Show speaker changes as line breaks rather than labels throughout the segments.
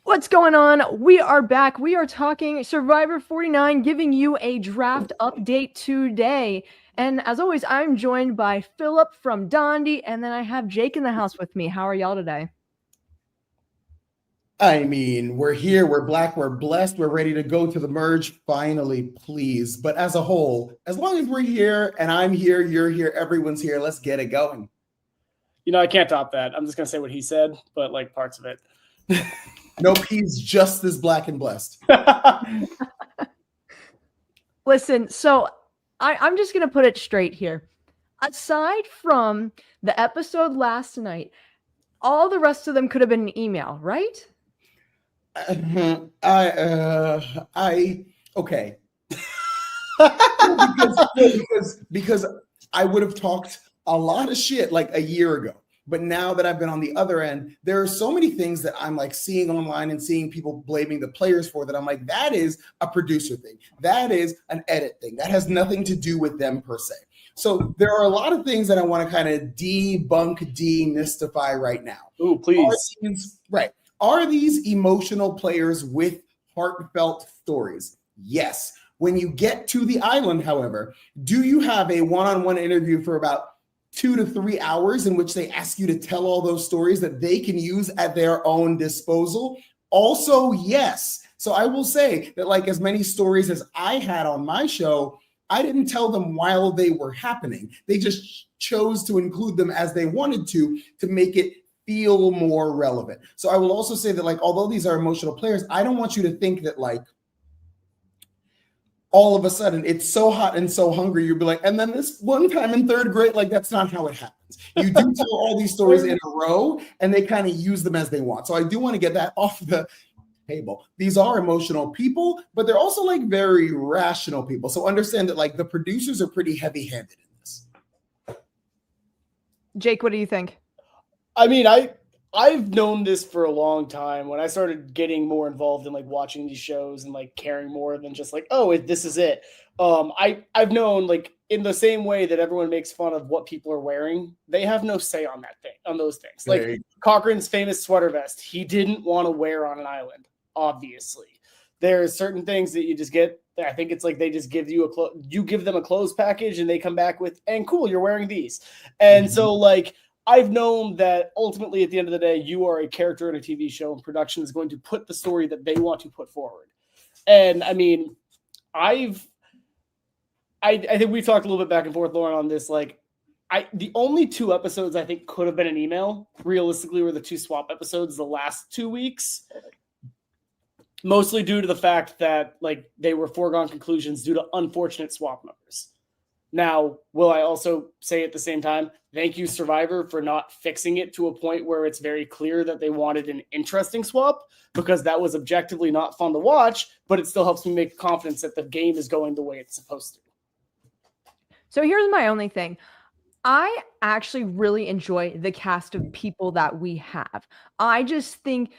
What's going on? We are back. We are talking Survivor 49, giving you a draft update today. And as always, I'm joined by Phillip from Dondi, and then I have Jake in the house with me. How are y'all today?
I mean, we're here, we're black, we're blessed, we're ready to go to the merge. Finally, please. But as a whole, as long as we're here and I'm here, you're here, everyone's here, let's get it going.
I can't top that. I'm just going to say what he said, but like parts of it.
Nope, he's just as black and blessed.
Listen, so I'm just going to put it straight here. Aside from the episode last night, all the rest of them could have been an email, right?
Okay. because I would have talked a lot of shit like a year ago. But now that I've been on the other end, there are so many things that I'm like seeing online and seeing people blaming the players for that I'm like, that is a producer thing. That is an edit thing. That has nothing to do with them per se. So there are a lot of things that I want to kind of debunk, demystify right now.
Ooh, please.
Are these emotional players with heartfelt stories? Yes. When you get to the island, however, do you have a one-on-one interview for about 2 to 3 hours in which they ask you to tell all those stories that they can use at their own disposal? Also, yes. So I will say that like as many stories as I had on my show, I didn't tell them while they were happening. They just chose to include them as they wanted to make it feel more relevant. So I will also say that like, although these are emotional players, I don't want you to think that like, all of a sudden it's so hot and so hungry, you'll be like, and then this one time in third grade, like that's not how it happens. You do tell all these stories in a row and they kind of use them as they want. So I do want to get that off the table. These are emotional people, but they're also like very rational people. So understand that like the producers are pretty heavy-handed in this.
Jake, what do you think?
I mean, I've known this for a long time. When I started getting more involved in like watching these shows and like caring more than just like, this is it. I've known like in the same way that everyone makes fun of what people are wearing, they have no say on that thing, on those things. Like Cochran's famous sweater vest, he didn't want to wear on an island, obviously. There's certain things that you just get. I think it's like they just give you you give them a clothes package and they come back with, and cool, you're wearing these. And so like, I've known that ultimately at the end of the day, you are a character in a TV show and production is going to put the story that they want to put forward. And I mean, I think we've talked a little bit back and forth, Lauren, on this. Like the only 2 episodes I think could have been an email realistically were the 2 swap episodes the last 2 weeks, mostly due to the fact that like they were foregone conclusions due to unfortunate swap numbers. Now, will I also say at the same time, thank you, Survivor, for not fixing it to a point where it's very clear that they wanted an interesting swap, because that was objectively not fun to watch, but it still helps me make confidence that the game is going the way it's supposed to.
So here's my only thing. I actually really enjoy the cast of people that we have. I just think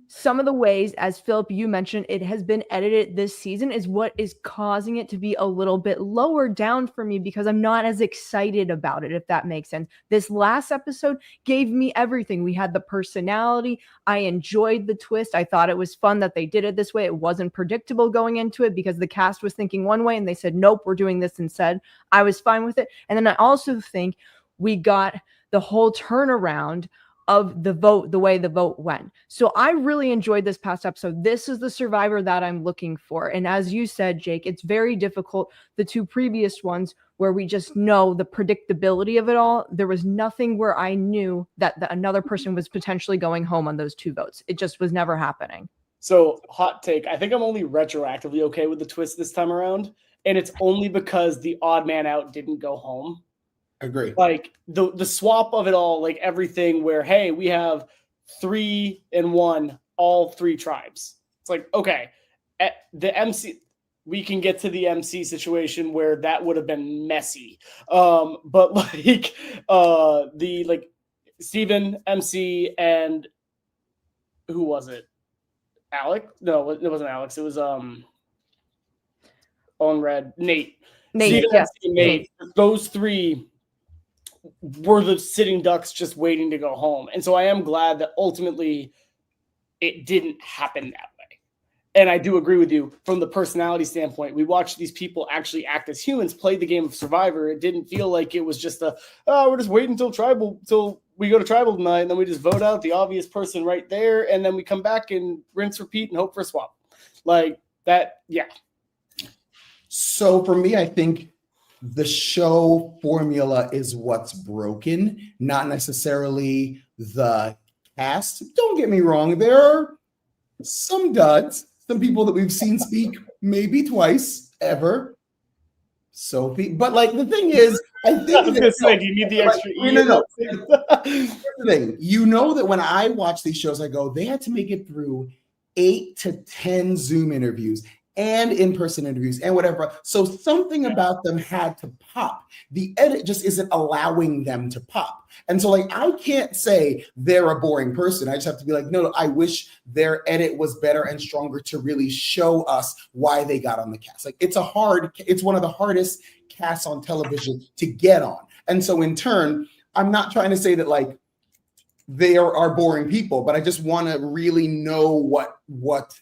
some of the ways, as Phillip, you mentioned, it has been edited this season is what is causing it to be a little bit lower down for me, because I'm not as excited about it, if that makes sense. This last episode gave me everything. We had the personality. I enjoyed the twist. I thought it was fun that they did it this way. It wasn't predictable going into it because the cast was thinking one way and they said, nope, we're doing this instead. I was fine with it. And then I also think we got the whole turnaround of the vote, the way the vote went. So I really enjoyed this past episode. This is the Survivor that I'm looking for. And as you said, Jake, it's very difficult. The 2 previous ones where we just know the predictability of it all, there was nothing where I knew that another person was potentially going home on those 2 votes. It just was never happening.
So hot take, I think I'm only retroactively okay with the twist this time around. And it's only because the odd man out didn't go home.
Agree.
Like the swap of it all, like everything where, hey, we have 3 and 1, all 3 tribes. It's like, okay, at the MC, we can get to the MC situation where that would have been messy. But like the like Steven, MC, and who was it? Alec? No, it wasn't Alex. It was on red. Nate.
Nate,
Steven,
yes.
MC, Nate. Those 3 were the sitting ducks just waiting to go home. And so I am glad that ultimately it didn't happen that way. And I do agree with you from the personality standpoint. We watched these people actually act as humans, play the game of Survivor. It didn't feel like it was just we're just waiting till we go to tribal tonight, and then we just vote out the obvious person right there, and then we come back and rinse, repeat, and hope for a swap. Like that, yeah.
So for me, I think the show formula is what's broken, not necessarily the cast. Don't get me wrong, there are some duds, some people that we've seen speak maybe twice ever. Sophie, but like the thing is, I think
do you need the extra?
No. Here's the thing, you know that when I watch these shows, I go, they had to make it through 8 to 10 Zoom interviews and in-person interviews and whatever. So something about them had to pop. The edit just isn't allowing them to pop. And so like, I can't say they're a boring person. I just have to be like, no, I wish their edit was better and stronger to really show us why they got on the cast. Like it's one of the hardest casts on television to get on. And so in turn, I'm not trying to say that like they are boring people, but I just want to really know what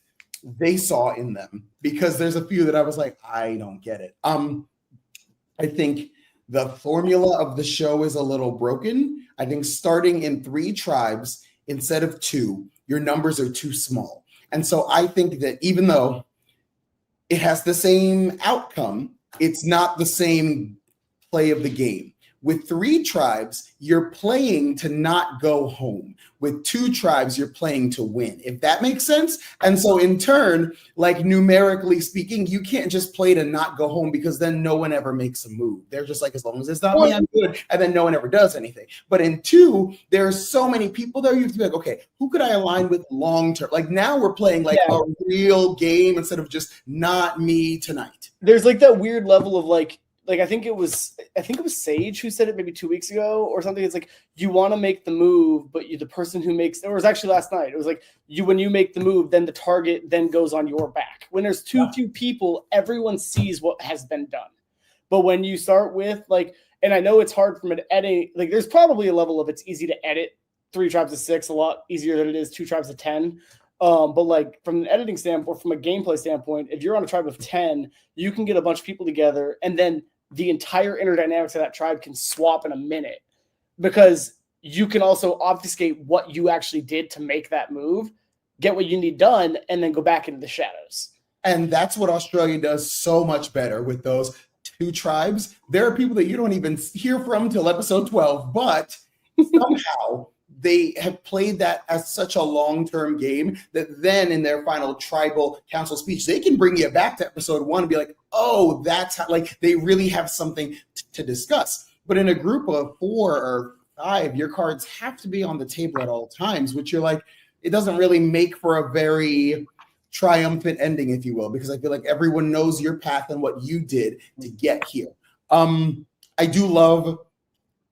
they saw in them, because there's a few that I was like, I don't get it. I think the formula of the show is a little broken. I think starting in 3 tribes instead of 2, your numbers are too small. And so I think that even though it has the same outcome, it's not the same play of the game. With 3 tribes, you're playing to not go home. With 2 tribes, you're playing to win, if that makes sense. And so in turn, like numerically speaking, you can't just play to not go home, because then no one ever makes a move. They're just like, as long as it's not me, I'm good. And then no one ever does anything. But in 2, there are so many people there, you have to be like, okay, who could I align with long term? Like now we're playing like a real game instead of just not me tonight.
There's like that weird level of like I think it was Sage who said it maybe 2 weeks ago or something. It's like, you want to make the move, but the person who makes, or it was actually last night. It was like, when you make the move, then the target then goes on your back. When there's too few people, everyone sees what has been done. But when you start with like, and I know it's hard from an editing, like there's probably a level of it's easy to edit 3 tribes of 6 a lot easier than it is 2 tribes of 10. But like from an editing standpoint, from a gameplay standpoint, if you're on a tribe of 10, you can get a bunch of people together, and then the entire inner dynamics of that tribe can swap in a minute, because you can also obfuscate what you actually did to make that move, get what you need done, and then go back into the shadows.
And that's what Australia does so much better with those 2 tribes. There are people that you don't even hear from till episode 12, but somehow they have played that as such a long-term game that then in their final tribal council speech, they can bring you back to episode 1 and be like, oh, that's how, like they really have something to discuss. But in a group of 4 or 5, your cards have to be on the table at all times, which you're like, it doesn't really make for a very triumphant ending, if you will, because I feel like everyone knows your path and what you did to get here. I do love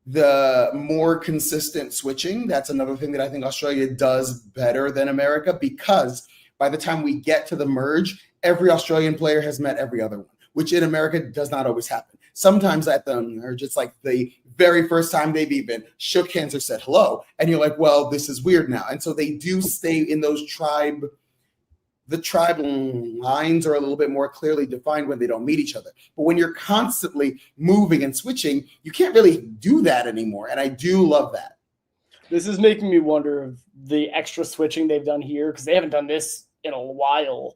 the more consistent switching. That's another thing that I think Australia does better than America, because by the time we get to the merge, every Australian player has met every other one, which in America does not always happen. Sometimes at the merge, it's like the very first time they've even shook hands or said hello, and you're like, well, this is weird now. And so they do stay in those the tribal lines are a little bit more clearly defined when they don't meet each other. But when you're constantly moving and switching, you can't really do that anymore. And I do love that.
This is making me wonder if the extra switching they've done here, because they haven't done this in a while,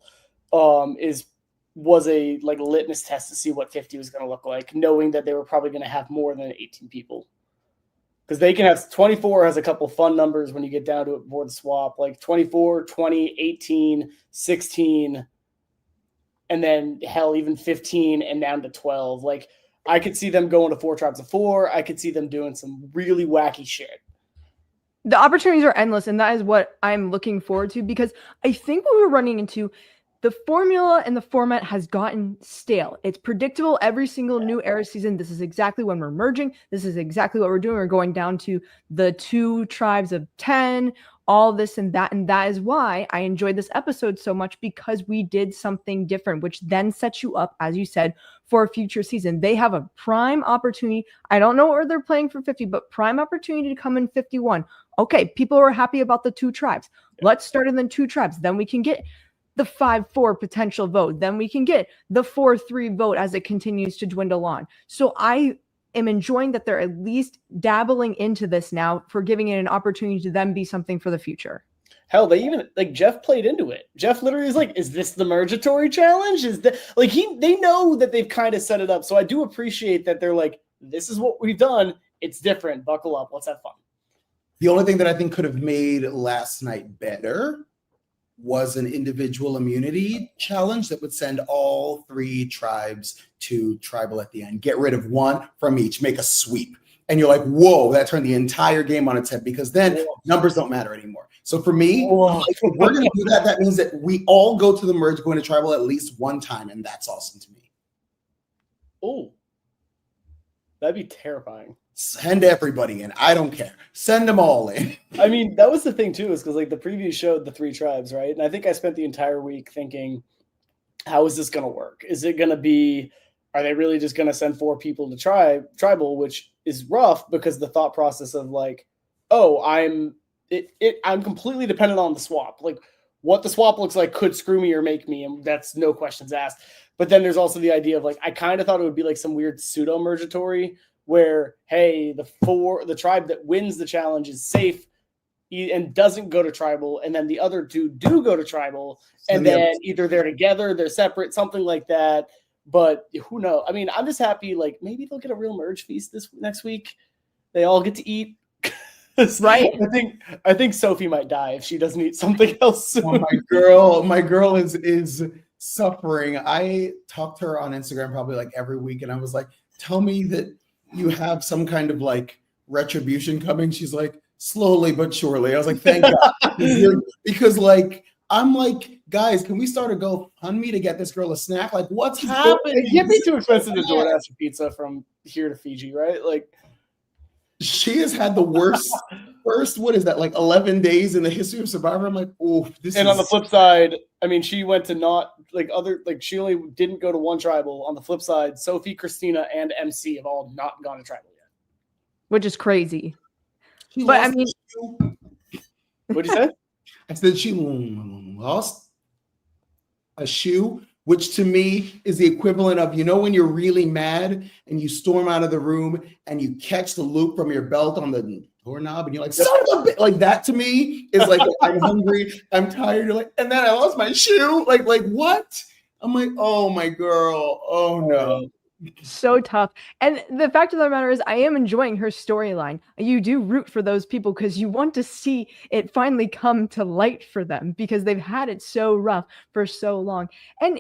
was a like litmus test to see what 50 was going to look like, knowing that they were probably going to have more than 18 people. Because they can have 24 has a couple fun numbers when you get down to it before the swap, like 24, 20, 18, 16, and then hell, even 15 and down to 12. Like I could see them going to 4 tribes of 4. I could see them doing some really wacky shit.
The opportunities are endless, and that is what I'm looking forward to, because I think what we're running into, the formula and the format has gotten stale. It's predictable every single new era season. This is exactly when we're merging. This is exactly what we're doing. We're going down to the 2 tribes of 10, all this and that. And that is why I enjoyed this episode so much, because we did something different, which then sets you up, as you said, for a future season. They have a prime opportunity. I don't know what they're playing for 50, but prime opportunity to come in 51. Okay, people are happy about the 2 tribes. Let's start in the 2 tribes. Then we can get the 5-4 potential vote. Then we can get the 4-3 vote as it continues to dwindle on. So I am enjoying that they're at least dabbling into this now for giving it an opportunity to then be something for the future.
Hell, they even like Jeff played into it. Jeff literally is like, "Is this the Mergatory challenge? Is that like they know that they've kind of set it up." So I do appreciate that they're like, "This is what we've done. It's different. Buckle up. Let's have fun."
The only thing that I think could have made last night better was an individual immunity challenge that would send all 3 tribes to tribal at the end. Get rid of 1 from each, make a sweep. And you're like, whoa, that turned the entire game on its head, because then numbers don't matter anymore. So for me, if we're going to do that, that means that we all go to the merge going to tribal at least 1 time, and that's awesome to me.
Oh, that'd be terrifying.
Send everybody in. I don't care. Send them all in.
I mean, that was the thing too, is because like the preview showed the 3 tribes, right? And I think I spent the entire week thinking, how is this going to work? Is it going to be, are they really just going to send 4 people to tribal, which is rough because the thought process of like, oh, I'm completely dependent on the swap. Like what the swap looks like could screw me or make me, and that's no questions asked. But then there's also the idea of like, I kind of thought it would be like some weird pseudo mergatory where, hey, the tribe that wins the challenge is safe and doesn't go to tribal, and then the other 2 do go to tribal, and then either they're together, they're separate, something like that. But who knows? I mean, I'm just happy, like, maybe they'll get a real merge feast next week. They all get to eat.
Right.
I think Sophie might die if she doesn't eat something else soon.
Oh, my girl is suffering. I talked to her on Instagram probably like every week, and I was like, tell me that you have some kind of like retribution coming. She's like, slowly but surely. I was like, thank God. Because like, I'm like, guys, can we start a GoFundMe to get this girl a snack? Like, what's happening?
It can't be too expensive to DoorDash a pizza from here to Fiji, right? Like,
she has had the worst, what is that, like 11 days in the history of Survivor? I'm like, oh,
And on the flip side, I mean, she went to not like other, like she only didn't go to 1 tribal. On the flip side, Sophie, Christina, and MC have all not gone to tribal yet.
Which is crazy. But I mean,
what'd you say?
I said she lost a shoe, which to me is the equivalent of, you know, when you're really mad and you storm out of the room and you catch the loop from your belt on the doorknob and you're like, son of a bitch. Like that to me is like, I'm hungry, I'm tired. You're like, and then I lost my shoe. Like what? I'm like, oh my girl. Oh no.
So tough. And the fact of the matter is, I am enjoying her storyline. You do root for those people because you want to see it finally come to light for them because they've had it so rough for so long. And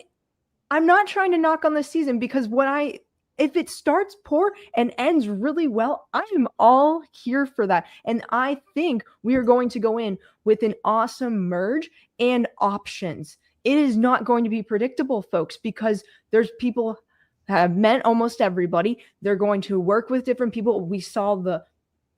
I'm not trying to knock on this season because if it starts poor and ends really well, I am all here for that. And I think we are going to go in with an awesome merge and options. It is not going to be predictable, folks, because there's people have met almost everybody. They're going to work with different people. We saw the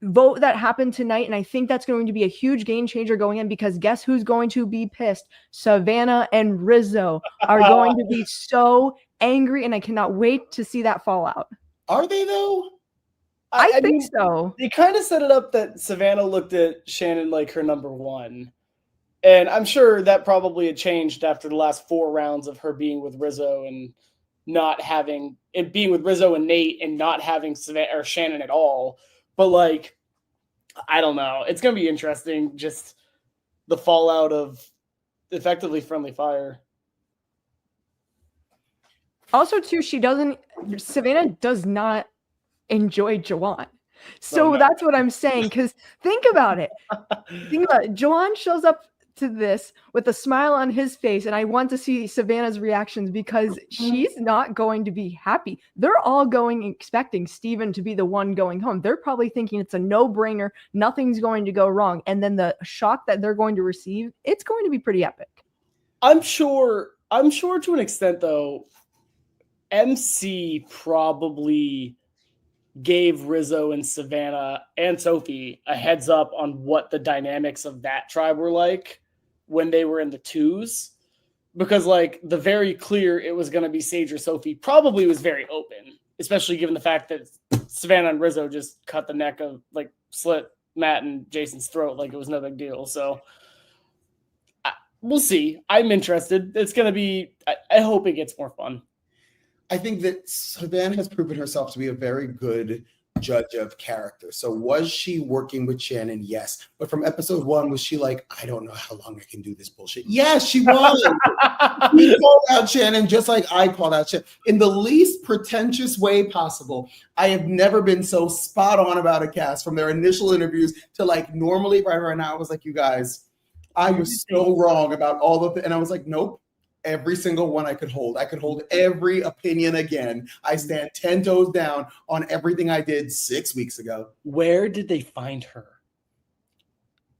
vote that happened tonight, and I think that's going to be a huge game changer going in because guess who's going to be pissed? Savannah and Rizzo are going to be so angry, and I cannot wait to see that fallout.
Are they though?
I think mean, so.
They kind of set it up that Savannah looked at Shannon like her number 1. And I'm sure that probably had changed after the last 4 rounds of her being with Rizzo and being with Rizzo and Nate and not having Savannah or Shannon at all. But like, I don't know. It's going to be interesting. Just the fallout of effectively friendly fire.
Also, too, Savannah does not enjoy Joanne. So that's what I'm saying. Because think about it. Joanne shows up to this with a smile on his face, and I want to see Savannah's reactions because she's not going to be happy. They're all expecting Steven to be the one going home. They're probably thinking it's a no-brainer, nothing's going to go wrong, and then the shock that they're going to receive, it's going to be pretty epic.
I'm sure to an extent though, MC probably gave Rizzo and Savannah and Sophie a heads up on what the dynamics of that tribe were like when they were in the 2s, because like the very clear it was going to be Sage or Sophie probably was very open, especially given the fact that Savannah and Rizzo just cut the neck of like slit Matt and Jason's throat like it was no big deal. So we'll see. I'm interested. It's going to be, I hope it gets more fun.
I think that Savannah has proven herself to be a very good judge of character. So was she working with Shannon? Yes. But from episode 1, was she like, I don't know how long I can do this bullshit? Yes, she was. She called out Shannon just like I called out Shannon in the least pretentious way possible. I have never been so spot on about a cast from their initial interviews to like normally right now. I was like, you guys, I was so wrong about all of it. And I was like, nope. Every single one I could hold. I could hold every opinion again. I stand 10 toes down on everything I did 6 weeks ago.
Where did they find her?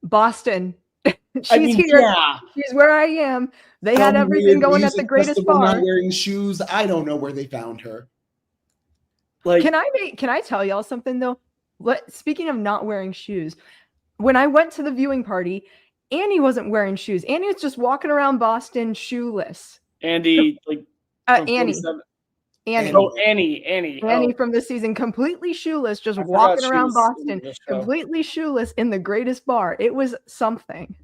Boston. She's here. Yeah. She's where I am. They had everything going at the greatest bar.
Not wearing shoes. I don't know where they found her.
Like, can I tell y'all something though? Speaking of not wearing shoes, when I went to the viewing party, Annie wasn't wearing shoes. Annie was just walking around Boston shoeless.
Annie.
Annie.
Oh, Annie
from this season, completely shoeless, just walking around Boston, completely shoeless in the greatest bar. It was something.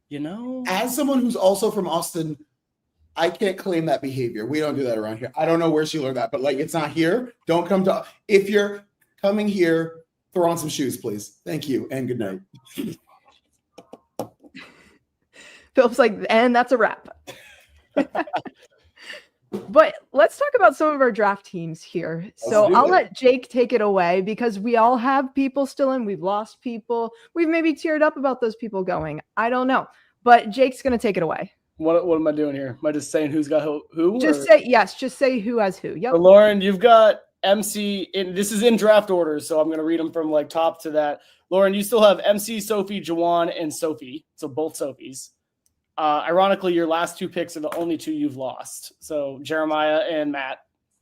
You know?
As someone who's also from Austin, I can't claim that behavior. We don't do that around here. I don't know where she learned that, but like it's not here. Don't come to. If you're coming here, throw on some shoes, please. Thank you and good night.
Philip's like, and that's a wrap. But let's talk about some of our draft teams here. So I'll let Jake take it away because we all have people still in. We've lost people. We've maybe teared up about those people going. I don't know. But Jake's going to take it away.
What am I doing here? Am I just saying who's got who?
Just say who has who. Yep.
So Lauren, you've got MC. This is in draft order, so I'm going to read them from like top to that. Lauren, you still have MC, Sophie, Jawan, and Sophie. So both Sophies. Ironically, your last 2 picks are the only 2 you've lost. So Jeremiah and Matt.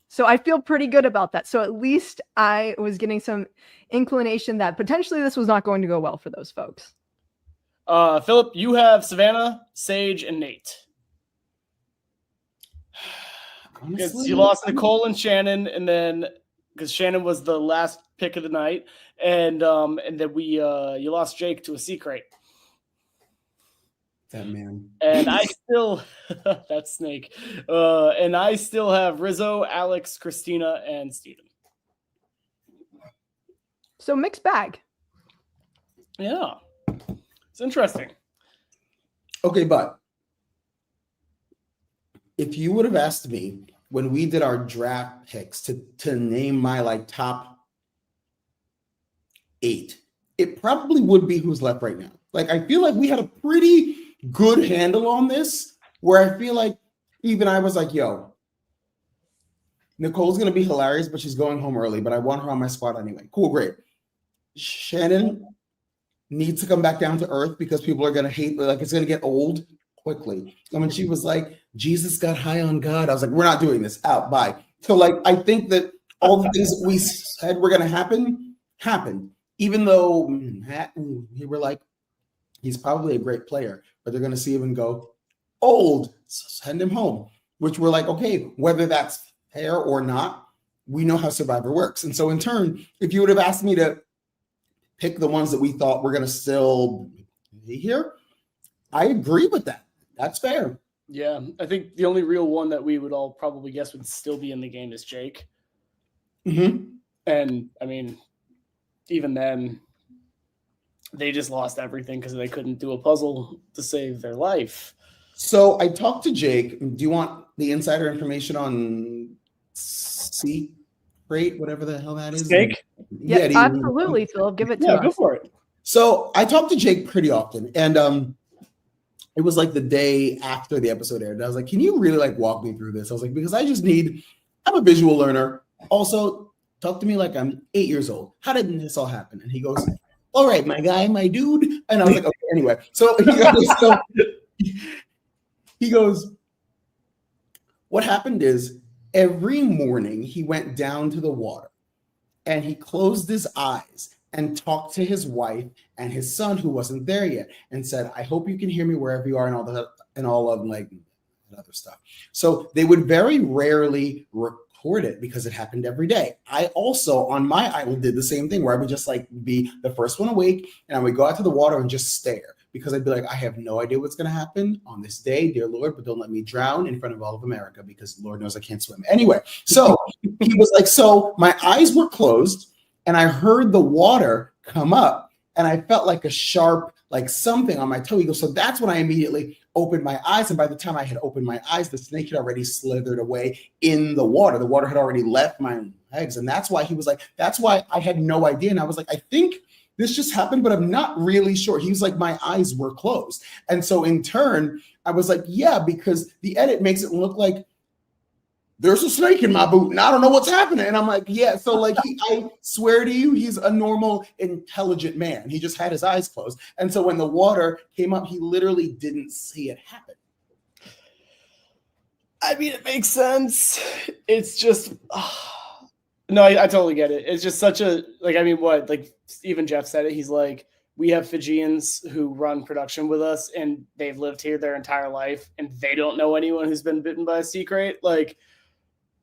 So I feel pretty good about that. So at least I was getting some inclination that potentially this was not going to go well for those folks.
Phillip, you have Savannah, Sage, and Nate. Honestly, you lost Nicole and Shannon, and then because Shannon was the last pick of the night, and then you lost Jake to a secret.
That man.
And I still that snake. And I still have Rizzo, Alex, Christina, and Steven.
So mixed bag.
Yeah. It's interesting.
Okay, but if you would have asked me when we did our draft picks to name my like top 8, it probably would be who's left right now. Like I feel like we had a pretty good handle on this where I feel like even I was like, yo, Nicole's going to be hilarious, but she's going home early, but I want her on my squad anyway. Cool, great. Shannon needs to come back down to earth because people are going to hate, like it's going to get old quickly. And when she was like, Jesus got high on God, I was like, we're not doing this. Out, bye. So like, I think that all the things that we said were going to happen, happened. Even though we were like, he's probably a great player, but they're going to see him and go, old, send him home, which we're like, okay, whether that's fair or not, we know how Survivor works. And so in turn, if you would have asked me to pick the ones that we thought were going to still be here, I agree with that. That's fair.
Yeah, I think the only real one that we would all probably guess would still be in the game is Jake.
Mm-hmm.
And I mean, even then, they just lost everything because they couldn't do a puzzle to save their life.
So I talked to Jake. Do you want the insider information on C Crate, whatever the hell that is?
Jake?
Yeah, absolutely, Phil. Give it to us.
Yeah, go for it.
So I talk to Jake pretty often, and it was like the day after the episode aired. And I was like, can you really like walk me through this? I was like, because I'm a visual learner. Also, talk to me like I'm 8 years old. How did this all happen? And he goes, all right, my guy, my dude. And I was like, okay, anyway. So he goes, what happened is every morning he went down to the water and he closed his eyes and talked to his wife and his son who wasn't there yet and said, I hope you can hear me wherever you are and all of like other stuff. So they would very rarely record record it because it happened every day. I also, on my island, did the same thing where I would just like be the first one awake and I would go out to the water and just stare because I'd be like, I have no idea what's going to happen on this day, dear Lord, but don't let me drown in front of all of America because Lord knows I can't swim. Anyway, so he was like, so my eyes were closed and I heard the water come up and I felt like a sharp, like something on my toe. He goes, so that's when I immediately opened my eyes. And by the time I had opened my eyes, the snake had already slithered away in the water. The water had already left my legs. And that's why he was like, that's why I had no idea. And I was like, I think this just happened, but I'm not really sure. He was like, my eyes were closed. And so in turn, I was like, yeah, because the edit makes it look like there's a snake in my boot and I don't know what's happening. And I'm like, yeah. So like, I swear to you, he's a normal, intelligent man. He just had his eyes closed. And so when the water came up, he literally didn't see it happen.
I mean, it makes sense. It's just, no, I totally get it. It's just such a, like, I mean, what, like even Jeff said it. He's like, we have Fijians who run production with us and they've lived here their entire life and they don't know anyone who's been bitten by a sea crate. Like,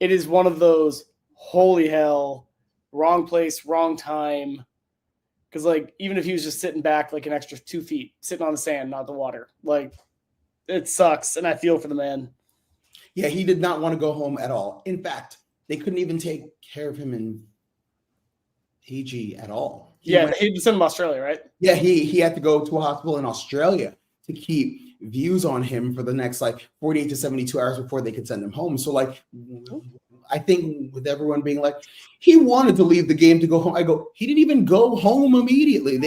it is one of those holy hell, wrong place, wrong time. Because, like, even if he was just sitting back like an extra 2 feet, sitting on the sand, not the water, like, it sucks. And I feel for the man.
Yeah, he did not want to go home at all. In fact, they couldn't even take care of him in Fiji at all.
He was in Australia, right?
Yeah, he had to go to a hospital in Australia to keep views on him for the next like 48 to 72 hours before they could send him home. So like, I think with everyone being like, he wanted to leave the game to go home. I go, he didn't even go home immediately.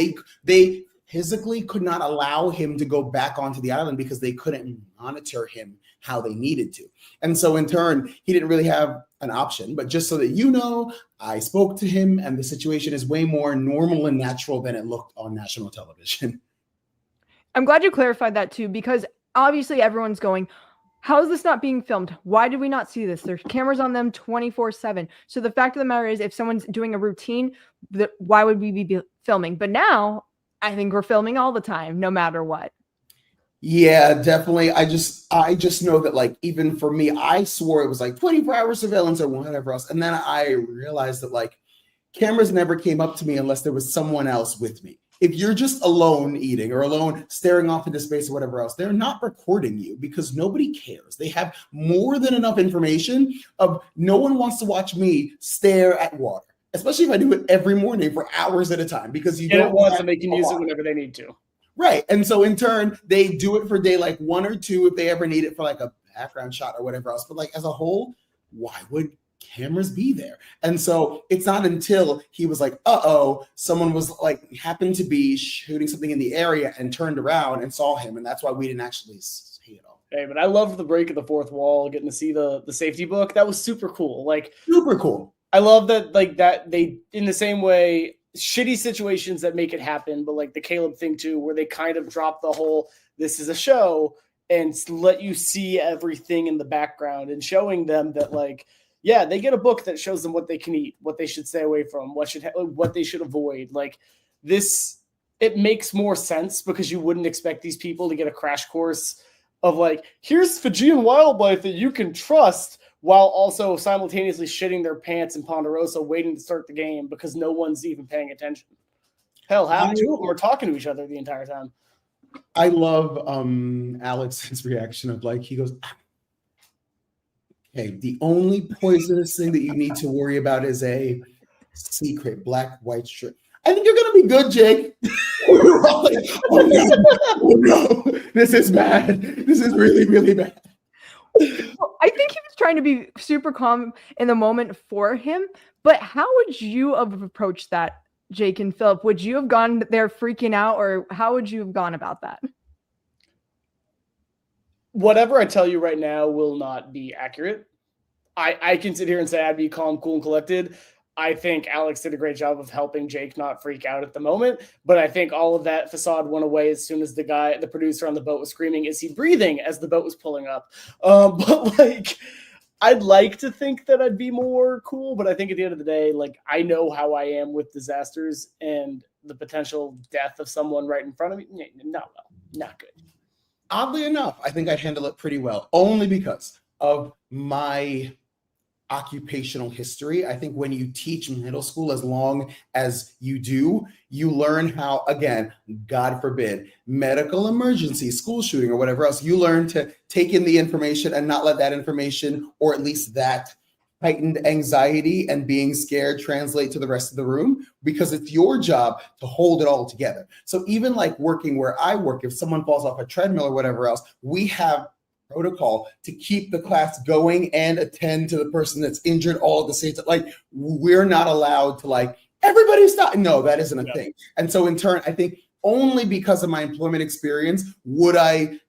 They physically could not allow him to go back onto the island because they couldn't monitor him how they needed to. And so in turn, he didn't really have an option. But just so that you know, I spoke to him and the situation is way more normal and natural than it looked on national television.
I'm glad you clarified that too, because obviously everyone's going, how is this not being filmed? Why did we not see this? There's cameras on them 24/7. So the fact of the matter is, if someone's doing a routine, why would we be filming? But now I think we're filming all the time, no matter what.
Yeah, definitely. I just know that like, even for me, I swore it was like 24-hour surveillance or whatever else. And then I realized that like cameras never came up to me unless there was someone else with me. If you're just alone eating or alone staring off into space or whatever else, they're not recording you because nobody cares. They have more than enough information of no one wants to watch me stare at water, especially if I do it every morning for hours at a time because you don't
want to they can use it whenever they need to.
Right. And so in turn, they do it for day like 1 or 2 if they ever need it for like a background shot or whatever else. But like as a whole, why would cameras be there? And so it's not until he was like, someone was like happened to be shooting something in the area and turned around and saw him. And that's why we didn't actually see it all.
Hey, but I loved the break of the fourth wall, getting to see the safety book. That was super cool. Like
super cool.
I love that, like that they, in the same way, shitty situations that make it happen, but like the Caleb thing too, where they kind of drop the whole, this is a show and let you see everything in the background and showing them that like, yeah, they get a book that shows them what they can eat, what they should stay away from, what they should avoid. Like this, it makes more sense because you wouldn't expect these people to get a crash course of like, here's Fijian wildlife that you can trust, while also simultaneously shitting their pants in Ponderosa waiting to start the game because no one's even paying attention. Hell, half two of them are talking to each other the entire time.
I love Alex's reaction of like, he goes, okay, the only poisonous thing that you need to worry about is a secret black white strip. I think you're going to be good, Jake. Like, oh no, this is bad. This is really, really bad.
Well, I think he was trying to be super calm in the moment for him, but how would you have approached that, Jake and Phillip? Would you have gone there freaking out, or how would you have gone about that?
Whatever I tell you right now will not be accurate. I can sit here and say I'd be calm, cool, and collected. I think Alex did a great job of helping Jake not freak out at the moment, but I think all of that facade went away as soon as the producer on the boat was screaming, "Is he breathing?" as the boat was pulling up. But like, I'd like to think that I'd be more cool, but I think at the end of the day, like I know how I am with disasters and the potential death of someone right in front of me. Not well, not good.
Oddly enough, I think I'd handle it pretty well, only because of my occupational history. I think when you teach middle school as long as you do, you learn how, again, God forbid, medical emergency, school shooting, or whatever else, you learn to take in the information and not let that information, or at least that heightened anxiety and being scared, translate to the rest of the room, because it's your job to hold it all together. So even like working where I work, if someone falls off a treadmill or whatever else, we have protocol to keep the class going and attend to the person that's injured all at the same time. Like, we're not allowed to like, everybody stop. No, that isn't a thing. And so in turn, I think only because of my employment experience would I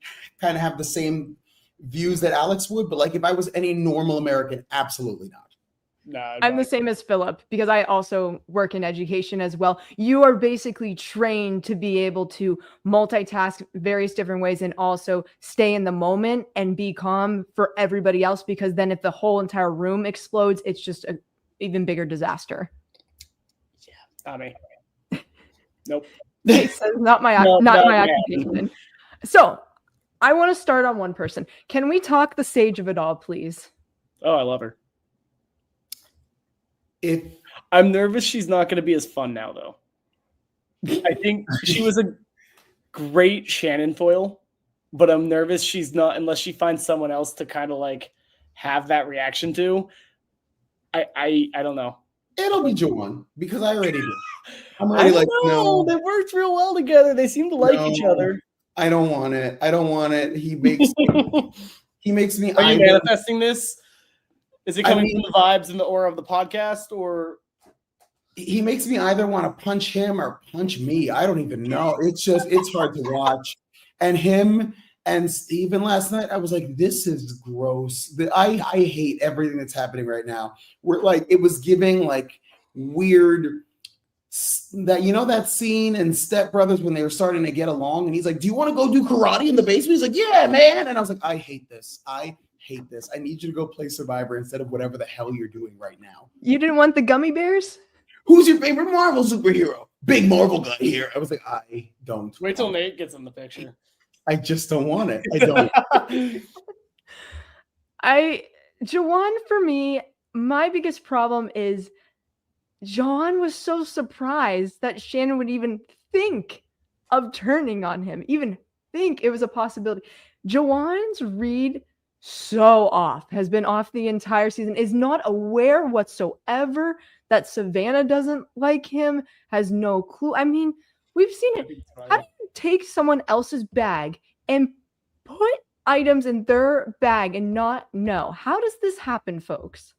kind of have the same views that Alex would, but like if I was any normal American, absolutely not.
No,
I'm the same as Phillip because I also work in education as well. You are basically trained to be able to multitask various different ways and also stay in the moment and be calm for everybody else, because then if the whole entire room explodes, it's just an even bigger disaster.
Yeah, not me. Nope.
Not my occupation. So I want to start on one person. Can we talk the sage of it all, please?
Oh, I love her. I'm nervous she's not going to be as fun now, though. I think she was a great Shannon foil, but I'm nervous she's not, unless she finds someone else to kind of like have that reaction to. I don't know.
It'll be Joanne, because I already do. I'm
already
like,
no, they worked real well together. They seem to like each other.
I don't want it. I don't want it. He makes me.
Are you manifesting this? Is it coming from the vibes and the aura of the podcast, or?
He makes me either want to punch him or punch me. I don't even know. It's hard to watch. And him and Steven last night, I was like, this is gross. I hate everything that's happening right now. We're like, it was giving like weird, that, you know, that scene in Step Brothers when they were starting to get along, and he's like, do you want to go do karate in the basement? He's like, yeah, man. And I was like, I hate this. I need you to go play Survivor instead of whatever the hell you're doing right now.
You didn't want the gummy bears?
Who's your favorite Marvel superhero? Big Marvel guy here. I was like, I don't.
Wait till Nate gets in the picture.
I just don't want it. I don't.
Jawan, for me, my biggest problem is John was so surprised that Shannon would even think of turning on him, even think it was a possibility. Jawan's read has been off the entire season, is not aware whatsoever that Savannah doesn't like him, has no clue. I mean, we've seen it. How do you take someone else's bag and put items in their bag and not know? How does this happen, folks?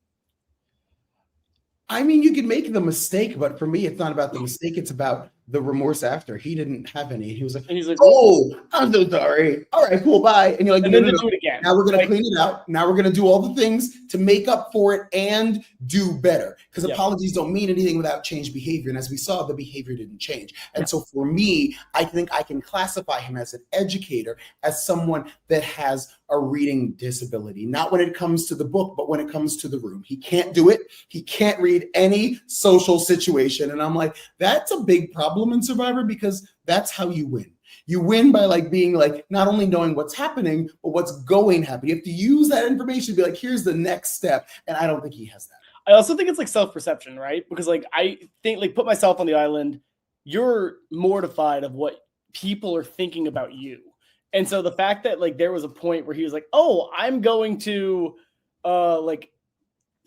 I mean, you can make the mistake, but for me, it's not about the mistake. It's about the remorse after. He didn't have any. He was like, oh, I'm so sorry. All right, cool, bye. And you're like, no, do it again. Now we're going to clean it out. Now we're going to do all the things to make up for it and do better. Because apologies don't mean anything without changed behavior. And as we saw, the behavior didn't change. And so for me, I think I can classify him as an educator, as someone that has a reading disability, not when it comes to the book, but when it comes to the room. He can't do it. He can't read any social situation. And I'm like, that's a big problem in Survivor, because that's how you win. You win by like being like, not only knowing what's happening, but what's going to happen. You have to use that information to be like, here's the next step. And I don't think he has that.
I also think it's like self-perception, right? Because like, I think like, put myself on the island, you're mortified of what people are thinking about you. And so the fact that like there was a point where he was like, oh, I'm going to like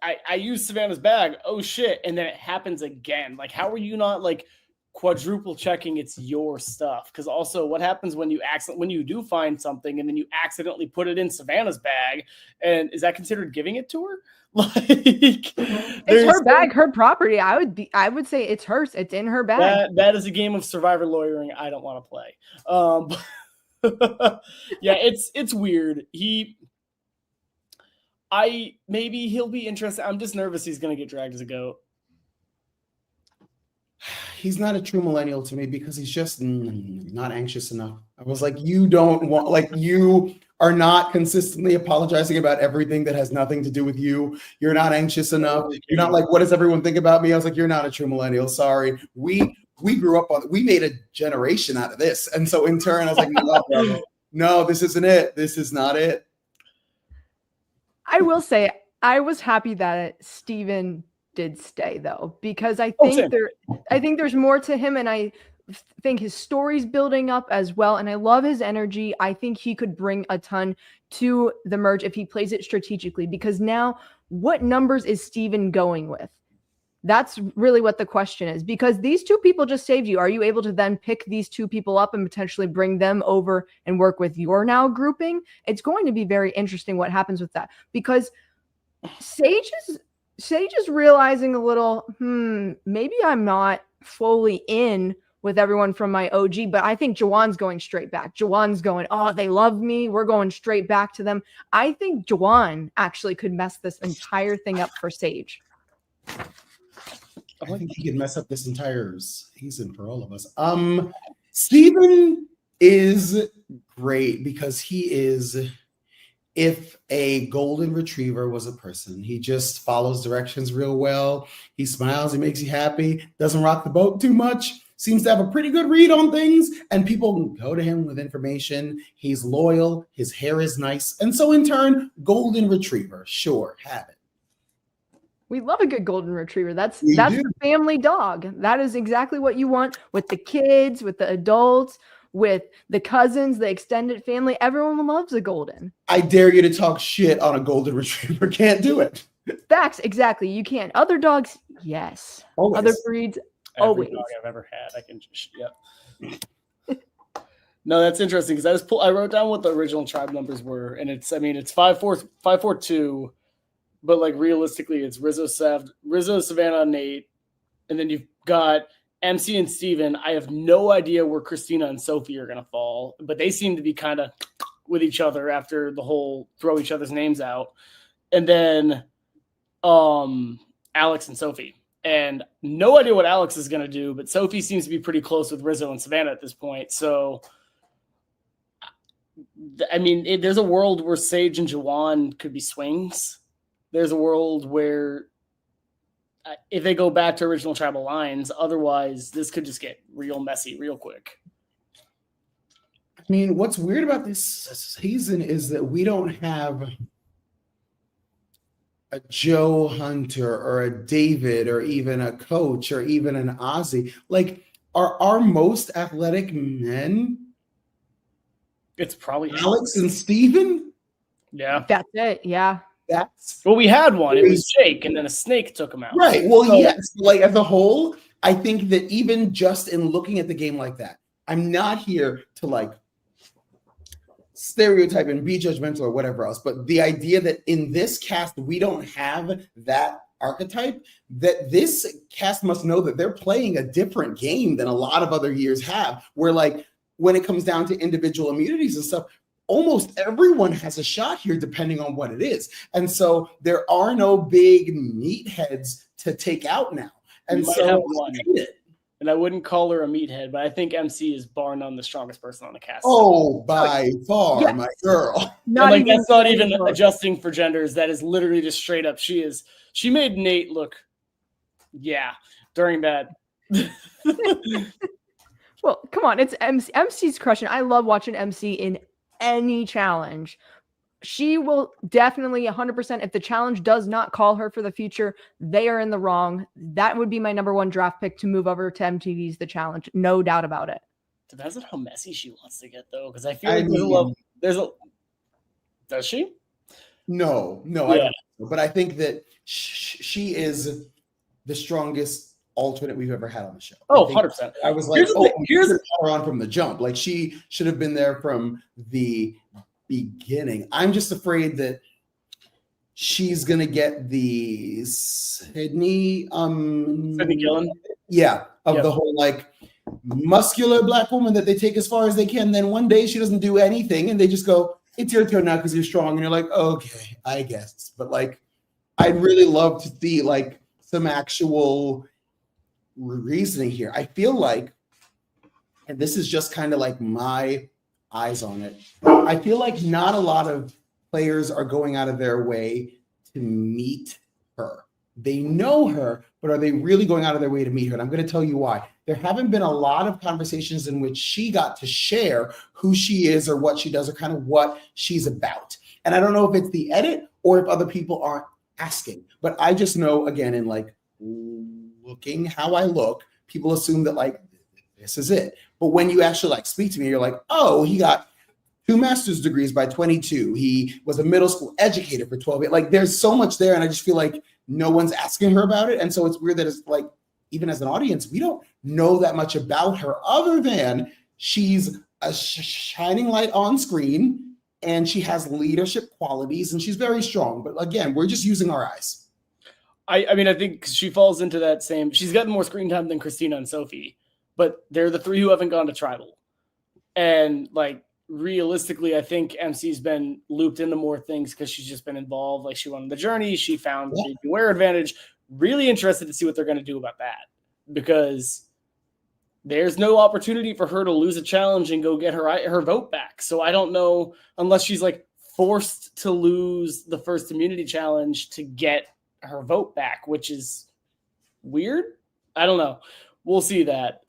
I use Savannah's bag. Oh shit. And then it happens again. Like, how are you not like quadruple checking it's your stuff? Because also what happens when you do find something and then you accidentally put it in Savannah's bag, and is that considered giving it to her? Like,
it's her bag, her property. I would say it's hers. It's in her bag.
That is a game of Survivor lawyering I don't want to play. Yeah, it's weird. Maybe he'll be interested. I'm just nervous he's gonna get dragged as a goat.
He's not a true millennial to me, because he's just not anxious enough. I was like, you are not consistently apologizing about everything that has nothing to do with you. You're not anxious enough. You're not like, what does everyone think about me? I was like, you're not a true millennial. Sorry. We grew up we made a generation out of this. And so in turn, I was like, no, this isn't it. This is not it.
I will say, I was happy that Steven did stay though, because I
same.
think there's more to him, and I think his story's building up as well, and I love his energy. I think he could bring a ton to the merge if he plays it strategically, because now what numbers is Steven going with? That's really what the question is, because these two people just saved you. Are you able to then pick these two people up and potentially bring them over and work with your now grouping? It's going to be very interesting what happens with that, because Sage is realizing a little, maybe I'm not fully in with everyone from my OG, but I think Jawan's going straight back. Jawan's going, oh, they love me. We're going straight back to them. I think Jawan actually could mess this entire thing up for Sage.
I think he could mess up this entire season for all of us. Steven is great because he is, if a golden retriever was a person, he just follows directions real well. He smiles, he makes you happy, doesn't rock the boat too much, seems to have a pretty good read on things, and people go to him with information. He's loyal, his hair is nice, and so in turn, golden retriever, sure, have it.
We love a good golden retriever. That's the family dog. That is exactly what you want with the kids, with the adults, with the cousins, the extended family. Everyone loves a golden.
I dare you to talk shit on a golden retriever. Can't do it.
Facts, exactly. You can't. Other dogs, yes.
Always.
Other breeds, always.
Every dog I've ever had, I can just, No, that's interesting because I wrote down what the original tribe numbers were, and it's 542. But like realistically, it's Rizzo, Savannah, Nate, and then you've got MC and Steven. I have no idea where Christina and Sophie are gonna fall, but they seem to be kind of with each other after the whole throw each other's names out. And then Alex and Sophie. And no idea what Alex is gonna do, but Sophie seems to be pretty close with Rizzo and Savannah at this point. So I mean, there's a world where Sage and Jawan could be swings. There's a world where if they go back to original tribal lines, otherwise this could just get real messy real quick.
I mean, what's weird about this season is that we don't have a Joe Hunter or a David or even a coach or even an Ozzy. Like, are our most athletic men
It's probably
Alex and Steven?
Yeah.
That's it. Yeah.
Well, we had one. It was Jake, and then a snake took him out.
Right. Well, so, yes. Like as a whole, I think that even just in looking at the game like that, I'm not here to like stereotype and be judgmental or whatever else. But the idea that in this cast we don't have that archetype, that this cast must know that they're playing a different game than a lot of other years have. Where like when it comes down to individual immunities and stuff, almost everyone has a shot here, depending on what it is. And so there are no big meatheads to take out now. And so
and I wouldn't call her a meathead, but I think MC is bar none the strongest person on the cast.
Oh, by far, yes. My girl.
That's not even adjusting for genders. That is literally just straight up. She made Nate look, during that.
Well, come on. It's MC. MC's crushing. I love watching MC in any challenge. She will definitely 100%. If the challenge does not call her for the future, they are in the wrong. That would be my number one draft pick to move over to MTV's The Challenge. No doubt about it.
Depends on how messy she wants to get, though, because I feel like there's a. Does she?
No. Yeah. But I think that she is the strongest alternate we've ever had on the show.
Oh, 100%.
I was like, here's her on from the jump. Like she should have been there from the beginning. I'm just afraid that she's gonna get the Sydney
Gillen.
Yeah, of the whole like muscular black woman that they take as far as they can. Then one day she doesn't do anything and they just go, it's your turn now because you're strong. And you're like, okay, I guess. But like, I'd really love to see like some actual reasoning here. I feel like, and this is just kind of like my eyes on it, I feel like not a lot of players are going out of their way to meet her. They know her, but are they really going out of their way to meet her? And I'm going to tell you why. There haven't been a lot of conversations in which she got to share who she is or what she does or kind of what she's about. And I don't know if it's the edit or if other people aren't asking. But I just know, again, in like looking how I look, people assume that like this is it. But when you actually like speak to me, you're like, oh, he got 2 master's degrees by 22. He was a middle school educator for 12 years. Like there's so much there. And I just feel like no one's asking her about it. And so it's weird that it's like, even as an audience, we don't know that much about her other than she's a shining light on screen and she has leadership qualities and she's very strong. But again, we're just using our eyes.
I mean, I think she falls into that same. She's gotten more screen time than Christina and Sophie, but they're the 3 who haven't gone to tribal. And like realistically, I think MC's been looped into more things because she's just been involved. Like she won the journey, she found the Beware advantage. Really interested to see what they're going to do about that because there's no opportunity for her to lose a challenge and go get her vote back. So I don't know unless she's like forced to lose the first immunity challenge to get her vote back, which is weird. I don't know. We'll see that.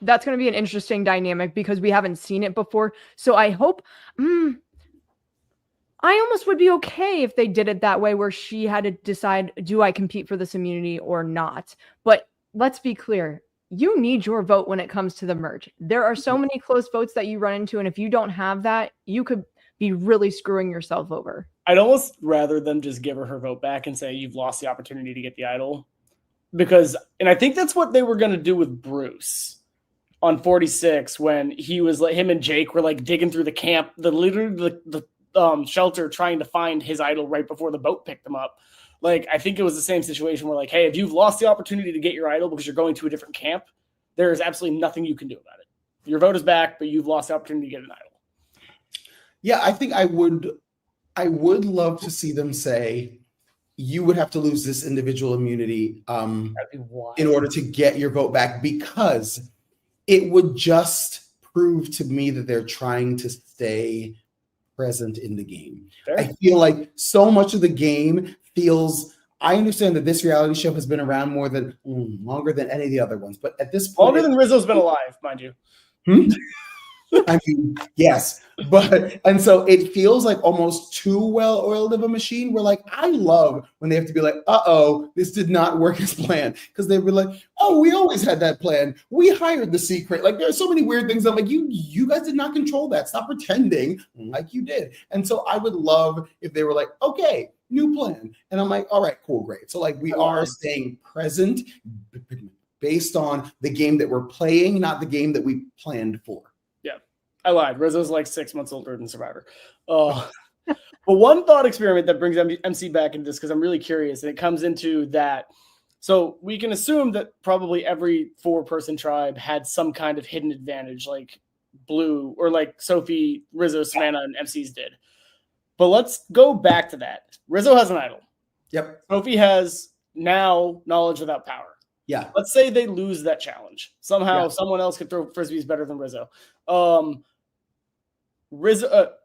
That's going to be an interesting dynamic because we haven't seen it before. So I hope, I almost would be okay if they did it that way where she had to decide, do I compete for this immunity or not? But let's be clear. You need your vote when it comes to the merge. There are so many close votes that you run into. And if you don't have that, you could be really screwing yourself over.
I'd almost rather them just give her vote back and say, you've lost the opportunity to get the idol. Because, and I think that's what they were going to do with Bruce on 46 when he was like, him and Jake were like digging through the camp, the shelter trying to find his idol right before the boat picked them up. Like, I think it was the same situation where like, hey, if you've lost the opportunity to get your idol because you're going to a different camp, there is absolutely nothing you can do about it. Your vote is back, but you've lost the opportunity to get an idol.
Yeah, I think I would love to see them say you would have to lose this individual immunity in order to get your vote back, because it would just prove to me that they're trying to stay present in the game. Fair. I feel like so much of the game feels, I understand that this reality show has been around longer than any of the other ones, but at this point,
longer than Rizzo's been alive, mind you.
I mean, yes, and so it feels like almost too well-oiled of a machine. Where like, I love when they have to be like, uh-oh, this did not work as planned. Because they were like, oh, we always had that plan. We hired the secret. Like, there are so many weird things. I'm like, you guys did not control that. Stop pretending like you did. And so I would love if they were like, okay, new plan. And I'm like, all right, cool, great. So like, we are staying present based on the game that we're playing, not the game that we planned for.
I lied. Rizzo's like 6 months older than Survivor. But one thought experiment that brings MC back into this, because I'm really curious, and it comes into that. So we can assume that probably every 4-person tribe had some kind of hidden advantage, like Blue or like Sophie, Rizzo, Savannah, and MCs did. But let's go back to that. Rizzo has an idol.
Yep.
Sophie has now knowledge without power.
Yeah.
Let's say they lose that challenge. Somehow someone else could throw frisbees better than Rizzo.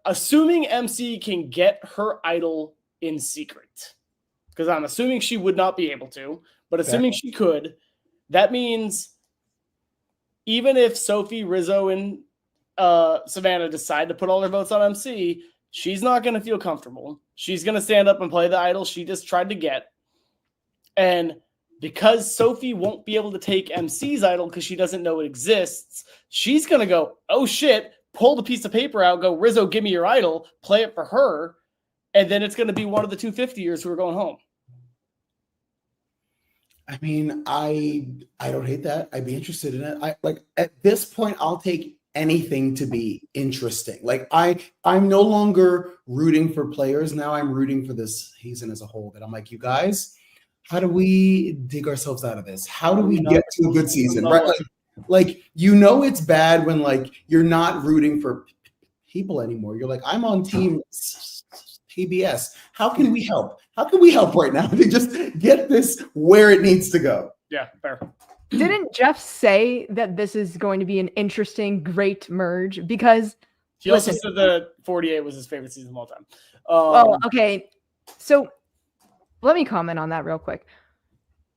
Assuming MC can get her idol in secret, because I'm assuming she would not be able to, but assuming she could, that means even if Sophie, Rizzo, and Savannah decide to put all their votes on MC, she's not going to feel comfortable. She's going to stand up and play the idol she just tried to get. And because Sophie won't be able to take MC's idol because she doesn't know it exists, she's going to go, oh shit, pull the piece of paper out, go, Rizzo, give me your idol, play it for her, and then it's going to be one of the 250ers who are going home.
I mean, I don't hate that. I'd be interested in it. I like at this point, I'll take anything to be interesting. Like I'm no longer rooting for players. Now I'm rooting for this season as a whole. That I'm like, you guys, how do we dig ourselves out of this? How do we get to a good season? Right? Like it's bad when like you're not rooting for people anymore. You're like, I'm on team PBS. How can we help? How can we help right now to just get this where it needs to go?
Yeah, fair.
Didn't Jeff say that this is going to be an interesting, great merge? Because
he also said that 48 was his favorite season of all time.
Okay. So let me comment on that real quick.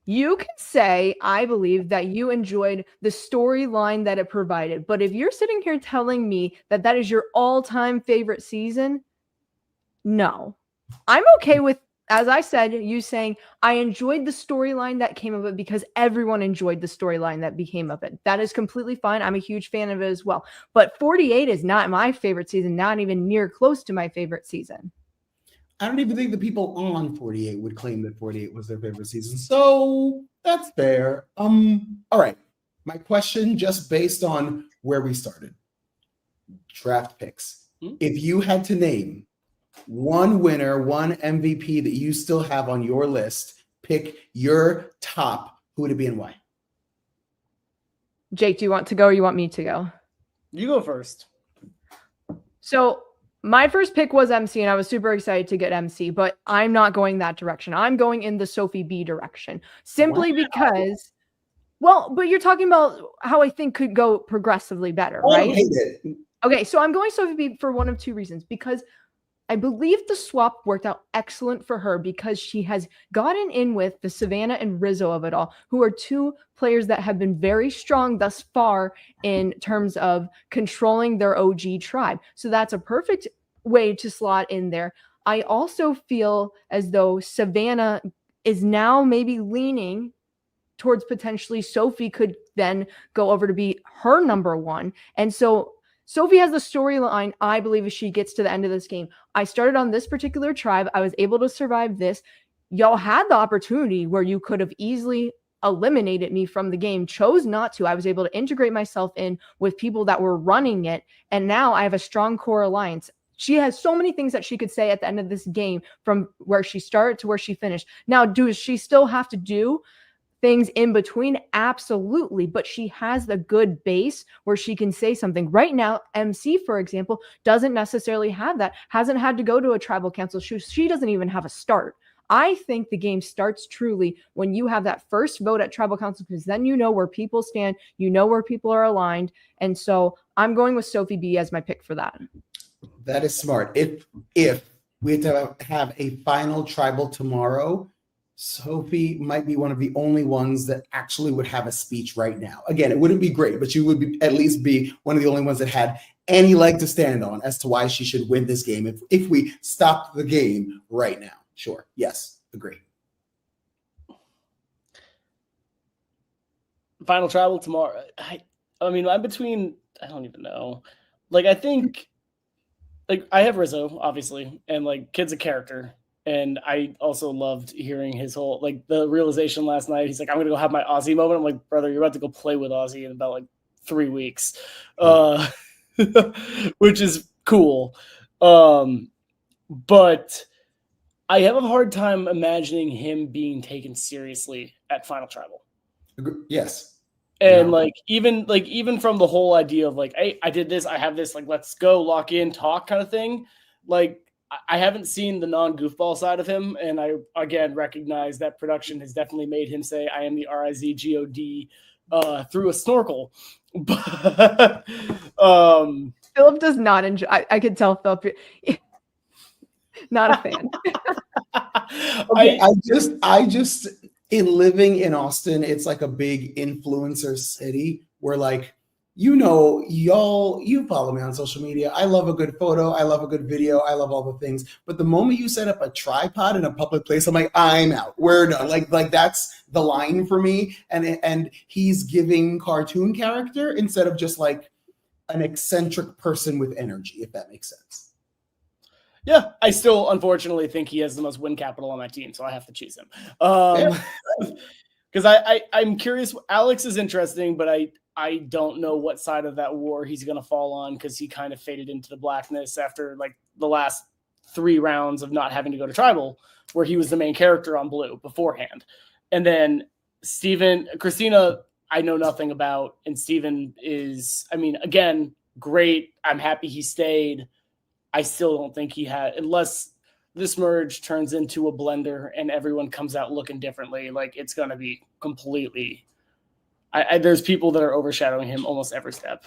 You can say, I believe that you enjoyed the storyline that it provided. But if you're sitting here telling me that that is your all-time favorite season, no. I'm okay with as I said, you saying, I enjoyed the storyline that came of it because everyone enjoyed the storyline that became of it. That is completely fine. I'm a huge fan of it as well. But 48 is not my favorite season, not even near close to my favorite season.
I don't even think the people on 48 would claim that 48 was their favorite season. So that's fair. All right. My question, just based on where we started. Draft picks. If you had to name one winner, one MVP that you still have on your list, pick your top, who would it be and why?
Jake, do you want to go or you want me to go?
You go first.
So my first pick was MC, and I was super excited to get MC, but I'm not going that direction. I'm going in the Sophie B direction simply because, well, but you're talking about how I think could go progressively better, right?
I hate it.
Okay, so I'm going Sophie B for one of two reasons. Because I believe the swap worked out excellent for her because she has gotten in with the Savannah and Rizzo of it all, who are two players that have been very strong thus far in terms of controlling their OG tribe. So that's a perfect way to slot in there. I also feel as though Savannah is now maybe leaning towards potentially Sophie could then go over to be her number one. And so Sophie has the storyline, I believe, if she gets to the end of this game. I started on this particular tribe. I was able to survive this. Y'all had the opportunity where you could have easily eliminated me from the game, chose not to. I was able to integrate myself in with people that were running it. And now I have a strong core alliance. She has so many things that she could say at the end of this game from where she started to where she finished. Now, does she still have to do things in between? Absolutely. But she has the good base where she can say something. Right now, MC, for example, doesn't necessarily have that, hasn't had to go to a tribal council. She doesn't even have a start. I think the game starts truly when you have that first vote at tribal council, because then you know where people stand, you know where people are aligned. And so I'm going with Sophie B as my pick for that.
That is smart. If we had to have a final tribal tomorrow, Sophie might be one of the only ones that actually would have a speech right now. Again, it wouldn't be great, but she would be at least be one of the only ones that had any leg to stand on as to why she should win this game if we stopped the game right now. Sure. Yes. Agree.
Final tribal tomorrow. I mean, I'm between, I don't even know. Like, I think, like, I have Rizzo, obviously, and, like, kid's a character. And I also loved hearing his whole, like, the realization last night. He's like, I'm going to go have my Aussie moment. I'm like, brother, you're about to go play with Aussie in about, like, 3 weeks, which is cool. But I have a hard time imagining him being taken seriously at Final Tribal.
Yes.
And even from the whole idea of like, hey, I did this, I have this, like, let's go, lock in, talk kind of thing. Like, I haven't seen the non-goofball side of him. And I, again, recognize that production has definitely made him say, I am the RIZGOD through a snorkel. But
Phillip does not enjoy, I could tell Phillip, not a fan.
Okay, I just in living in Austin, it's like a big influencer city where, like, you follow me on social media. I love a good photo. I love a good video. I love all the things. But the moment you set up a tripod in a public place, I'm like, I'm out. We're done. Like that's the line for me. And he's giving cartoon character instead of just like an eccentric person with energy, if that makes sense.
Yeah, I still unfortunately think he has the most win capital on my team, so I have to choose him. Because I'm curious. Alex is interesting, but I don't know what side of that war he's going to fall on, because he kind of faded into the blackness after like the last 3 rounds of not having to go to tribal, where he was the main character on blue beforehand. And then Christina, I know nothing about, and Steven is, I mean, again, great. I'm happy he stayed. I still don't think he had, unless this merge turns into a blender and everyone comes out looking differently, like it's going to be completely, there's people that are overshadowing him almost every step.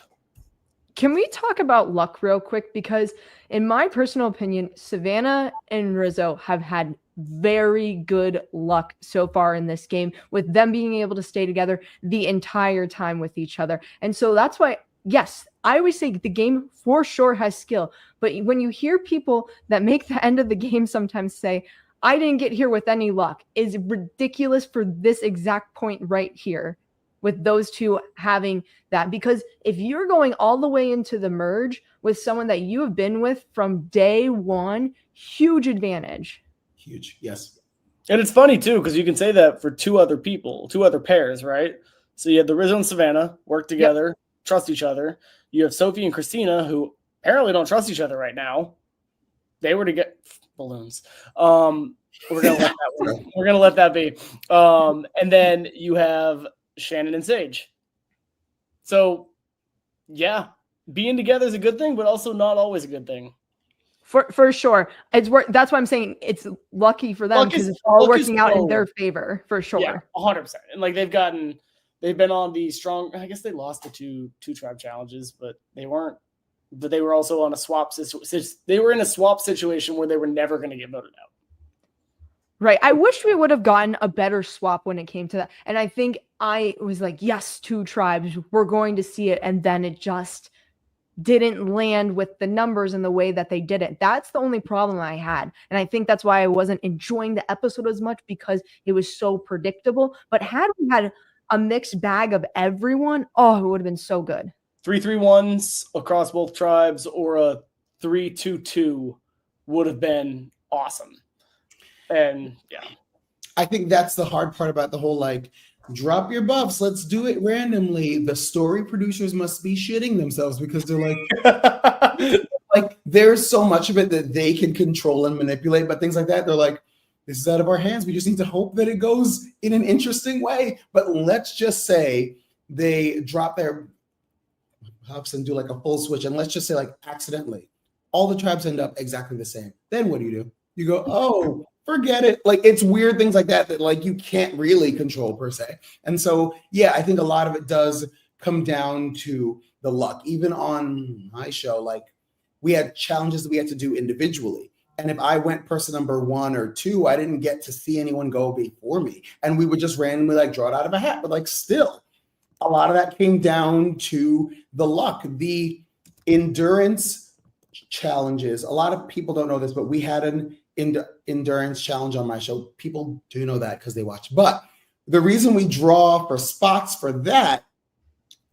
Can we talk about luck real quick? Because in my personal opinion, Savannah and Rizzo have had very good luck so far in this game, with them being able to stay together the entire time with each other. And so that's why, yes, I always say the game for sure has skill. But when you hear people that make the end of the game sometimes say, I didn't get here with any luck is ridiculous for this exact point right here with those two having that. Because if you're going all the way into the merge with someone that you have been with from day one, huge advantage.
Huge. Yes.
And it's funny too, because you can say that for two other pairs, right? So you had the Rizzo and Savannah work together, trust each other. You have Sophie and Christina, who apparently don't trust each other right now. They were to get balloons. We're gonna let that be. And then you have Shannon and Sage. So yeah, being together is a good thing, but also not always a good thing.
For sure. That's why I'm saying it's lucky for them, because it's all working out in their favor, for sure.
Yeah, 100%. And like they've been on the strong, I guess they lost the two tribe challenges, but they were also on a swap. They were in a swap situation where they were never going to get voted out.
Right. I wish we would have gotten a better swap when it came to that. And I think I was like, yes, two tribes, we're going to see it. And then it just didn't land with the numbers and the way that they did it. That's the only problem I had. And I think that's why I wasn't enjoying the episode as much, because it was so predictable. But had we had a mixed bag of everyone, it would have been so good.
3-3-1s across both tribes, or a 3-2-2 would have been awesome. And yeah,
I think that's the hard part about the whole, like, drop your buffs, let's do it randomly. The story producers must be shitting themselves, because they're like, like there's so much of it that they can control and manipulate, but things like that, they're like, this is out of our hands. We just need to hope that it goes in an interesting way. But let's just say they drop their buffs and do like a full switch, and let's just say, like, accidentally, all the tribes end up exactly the same. Then what do? You go, oh, forget it. Like, it's weird things like that like you can't really control per se. And so, yeah, I think a lot of it does come down to the luck. Even on my show, like, we had challenges that we had to do individually. And if I went person number 1 or 2, I didn't get to see anyone go before me. And we would just randomly, like, draw it out of a hat. But, like, still, a lot of that came down to the luck. The endurance challenges, a lot of people don't know this, but we had an endurance challenge on my show. People do know that because they watch. But the reason we draw for spots for that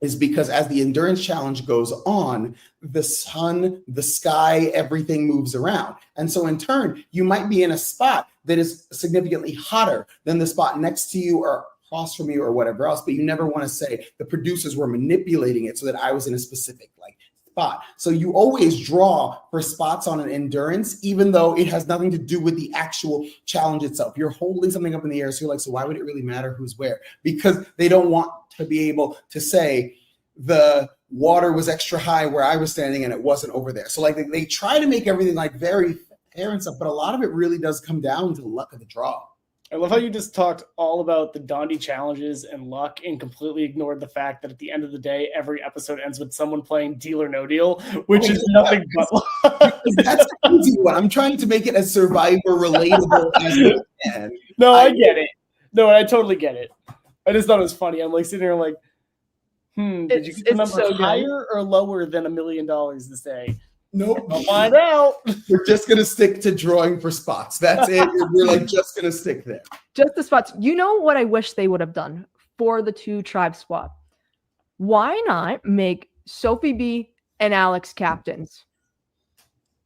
is because as the endurance challenge goes on, the sun, the sky, everything moves around. And so in turn, you might be in a spot that is significantly hotter than the spot next to you or across from you or whatever else, but you never want to say the producers were manipulating it so that I was in a specific, like, spot. So you always draw for spots on an endurance, even though it has nothing to do with the actual challenge itself. You're holding something up in the air. So you're like, so why would it really matter who's where? Because they don't want to be able to say the water was extra high where I was standing and it wasn't over there. So like they try to make everything like very fair and stuff, but a lot of it really does come down to the luck of the draw.
I love how you just talked all about the Dondi challenges and luck and completely ignored the fact that at the end of the day, every episode ends with someone playing Deal or No Deal, which is nothing but luck.
That's an easy one. I'm trying to make it as Survivor relatable as I can.
No, I get it. No, I totally get it. I just thought it was funny. I'm like sitting there like, did you get the number
so
higher or lower than $1 million this day?
Nope.
I'll find out.
We're just going to stick to drawing for spots. That's it. We're like just going to stick there.
Just the spots. You know what I wish they would have done for the two tribe swap? Why not make Sophie B and Alex captains?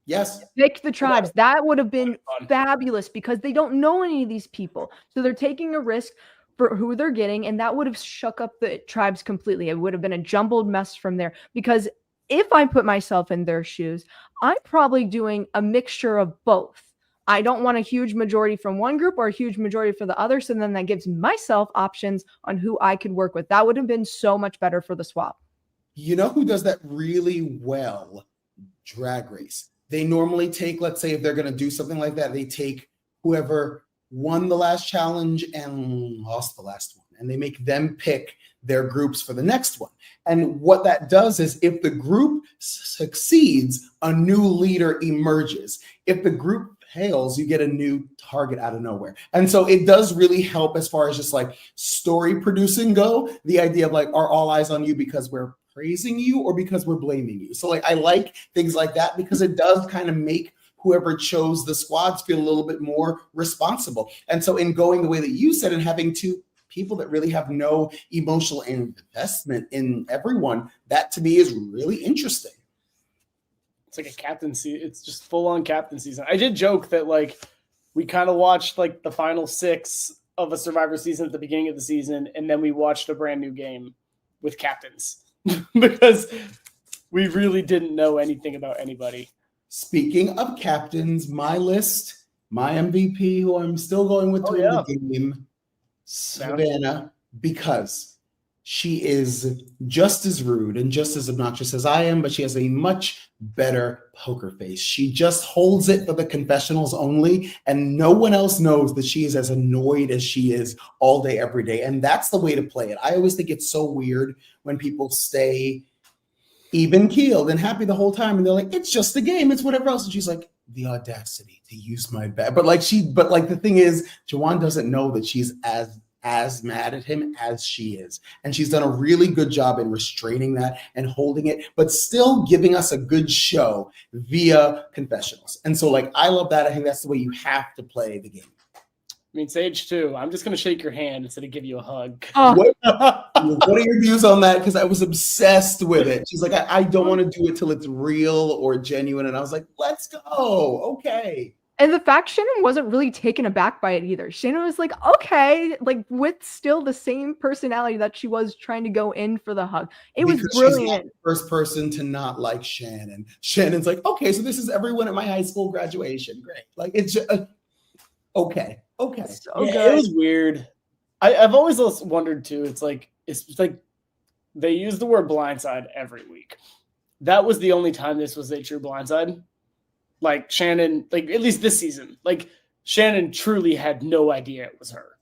Yes.
Pick the tribes. That would have been fabulous, because they don't know any of these people. So they're taking a risk for who they're getting, and that would have shook up the tribes completely. It would have been a jumbled mess from there, because if I put myself in their shoes, I'm probably doing a mixture of both. I don't want a huge majority from one group or a huge majority for the other. So then that gives myself options on who I could work with. That would have been so much better for the swap.
You know who does that really well? Drag Race. They normally take, let's say if they're going to do something like that, they take whoever won the last challenge and lost the last one, and they make them pick their groups for the next one. And what that does is if the group succeeds, a new leader emerges. If the group fails, you get a new target out of nowhere. And so it does really help as far as just like story producing go. The idea of like, are all eyes on you because we're praising you or because we're blaming you? So like, I like things like that because it does kind of make whoever chose the squads feel a little bit more responsible. And so in going the way that you said and having two people that really have no emotional investment in everyone, that to me is really interesting.
It's like a captaincy. It's just full on captain season. I did joke that like we kind of watched like the final 6 of a Survivor season at the beginning of the season, and then we watched a brand new game with captains because we really didn't know anything about anybody.
Speaking of captains, my list, my MVP, who I'm still going with to win the game, Savannah, because she is just as rude and just as obnoxious as I am, but she has a much better poker face. She just holds it for the confessionals only, and no one else knows that she is as annoyed as she is all day, every day. And that's the way to play it. I always think it's so weird when people stay even keeled and happy the whole time, and they're like, it's just a game, it's whatever else. And she's like, the audacity to use my bad. But the thing is, Jawan doesn't know that she's as mad at him as she is. And she's done a really good job in restraining that and holding it, but still giving us a good show via confessionals. And so I love that. I think that's the way you have to play the game.
I mean, Sage too. I'm just going to shake your hand instead of give you a hug.
What are your views on that? Because I was obsessed with it. She's like, I don't want to do it till it's real or genuine. And I was like, let's go. Okay.
And the fact Shannon wasn't really taken aback by it either. Shannon was like, okay, with still the same personality that she was trying to go in for the hug. It was brilliant.
She's the first person to not like Shannon. Shannon's like, okay, so this is everyone at my high school graduation. Great. It's just, okay. Okay.
So it was weird. I've always wondered too. It's like they use the word blindside every week. That was the only time this was a true blindside. Shannon, at least this season, Shannon truly had no idea it was her.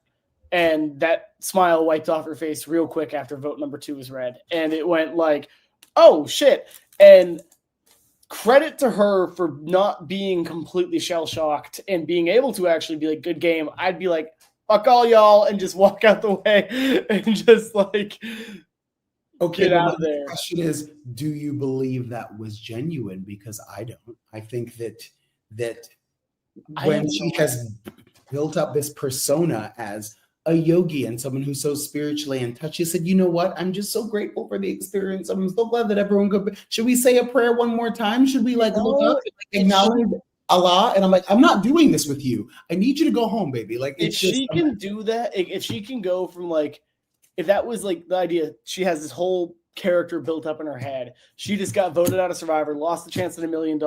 And that smile wiped off her face real quick after vote number 2 was read. And it went oh shit. And credit to her for not being completely shell-shocked and being able to actually be good game. I'd be like, fuck all y'all, and just walk out the way and just
okay,
get out of there.
The question is, do you believe that was genuine? Because I don't. I think that when she has built up this persona as a yogi and someone who's so spiritually in touch, she said, you know what? I'm just so grateful for the experience. I'm so glad that everyone could. Should we say a prayer one more time? Should we look up and acknowledge Allah? And I'm like, I'm not doing this with you. I need you to go home, baby.
If she can do that, if she can go from if that was the idea, she has this whole character built up in her head. She just got voted out of Survivor, lost the chance at $1 million,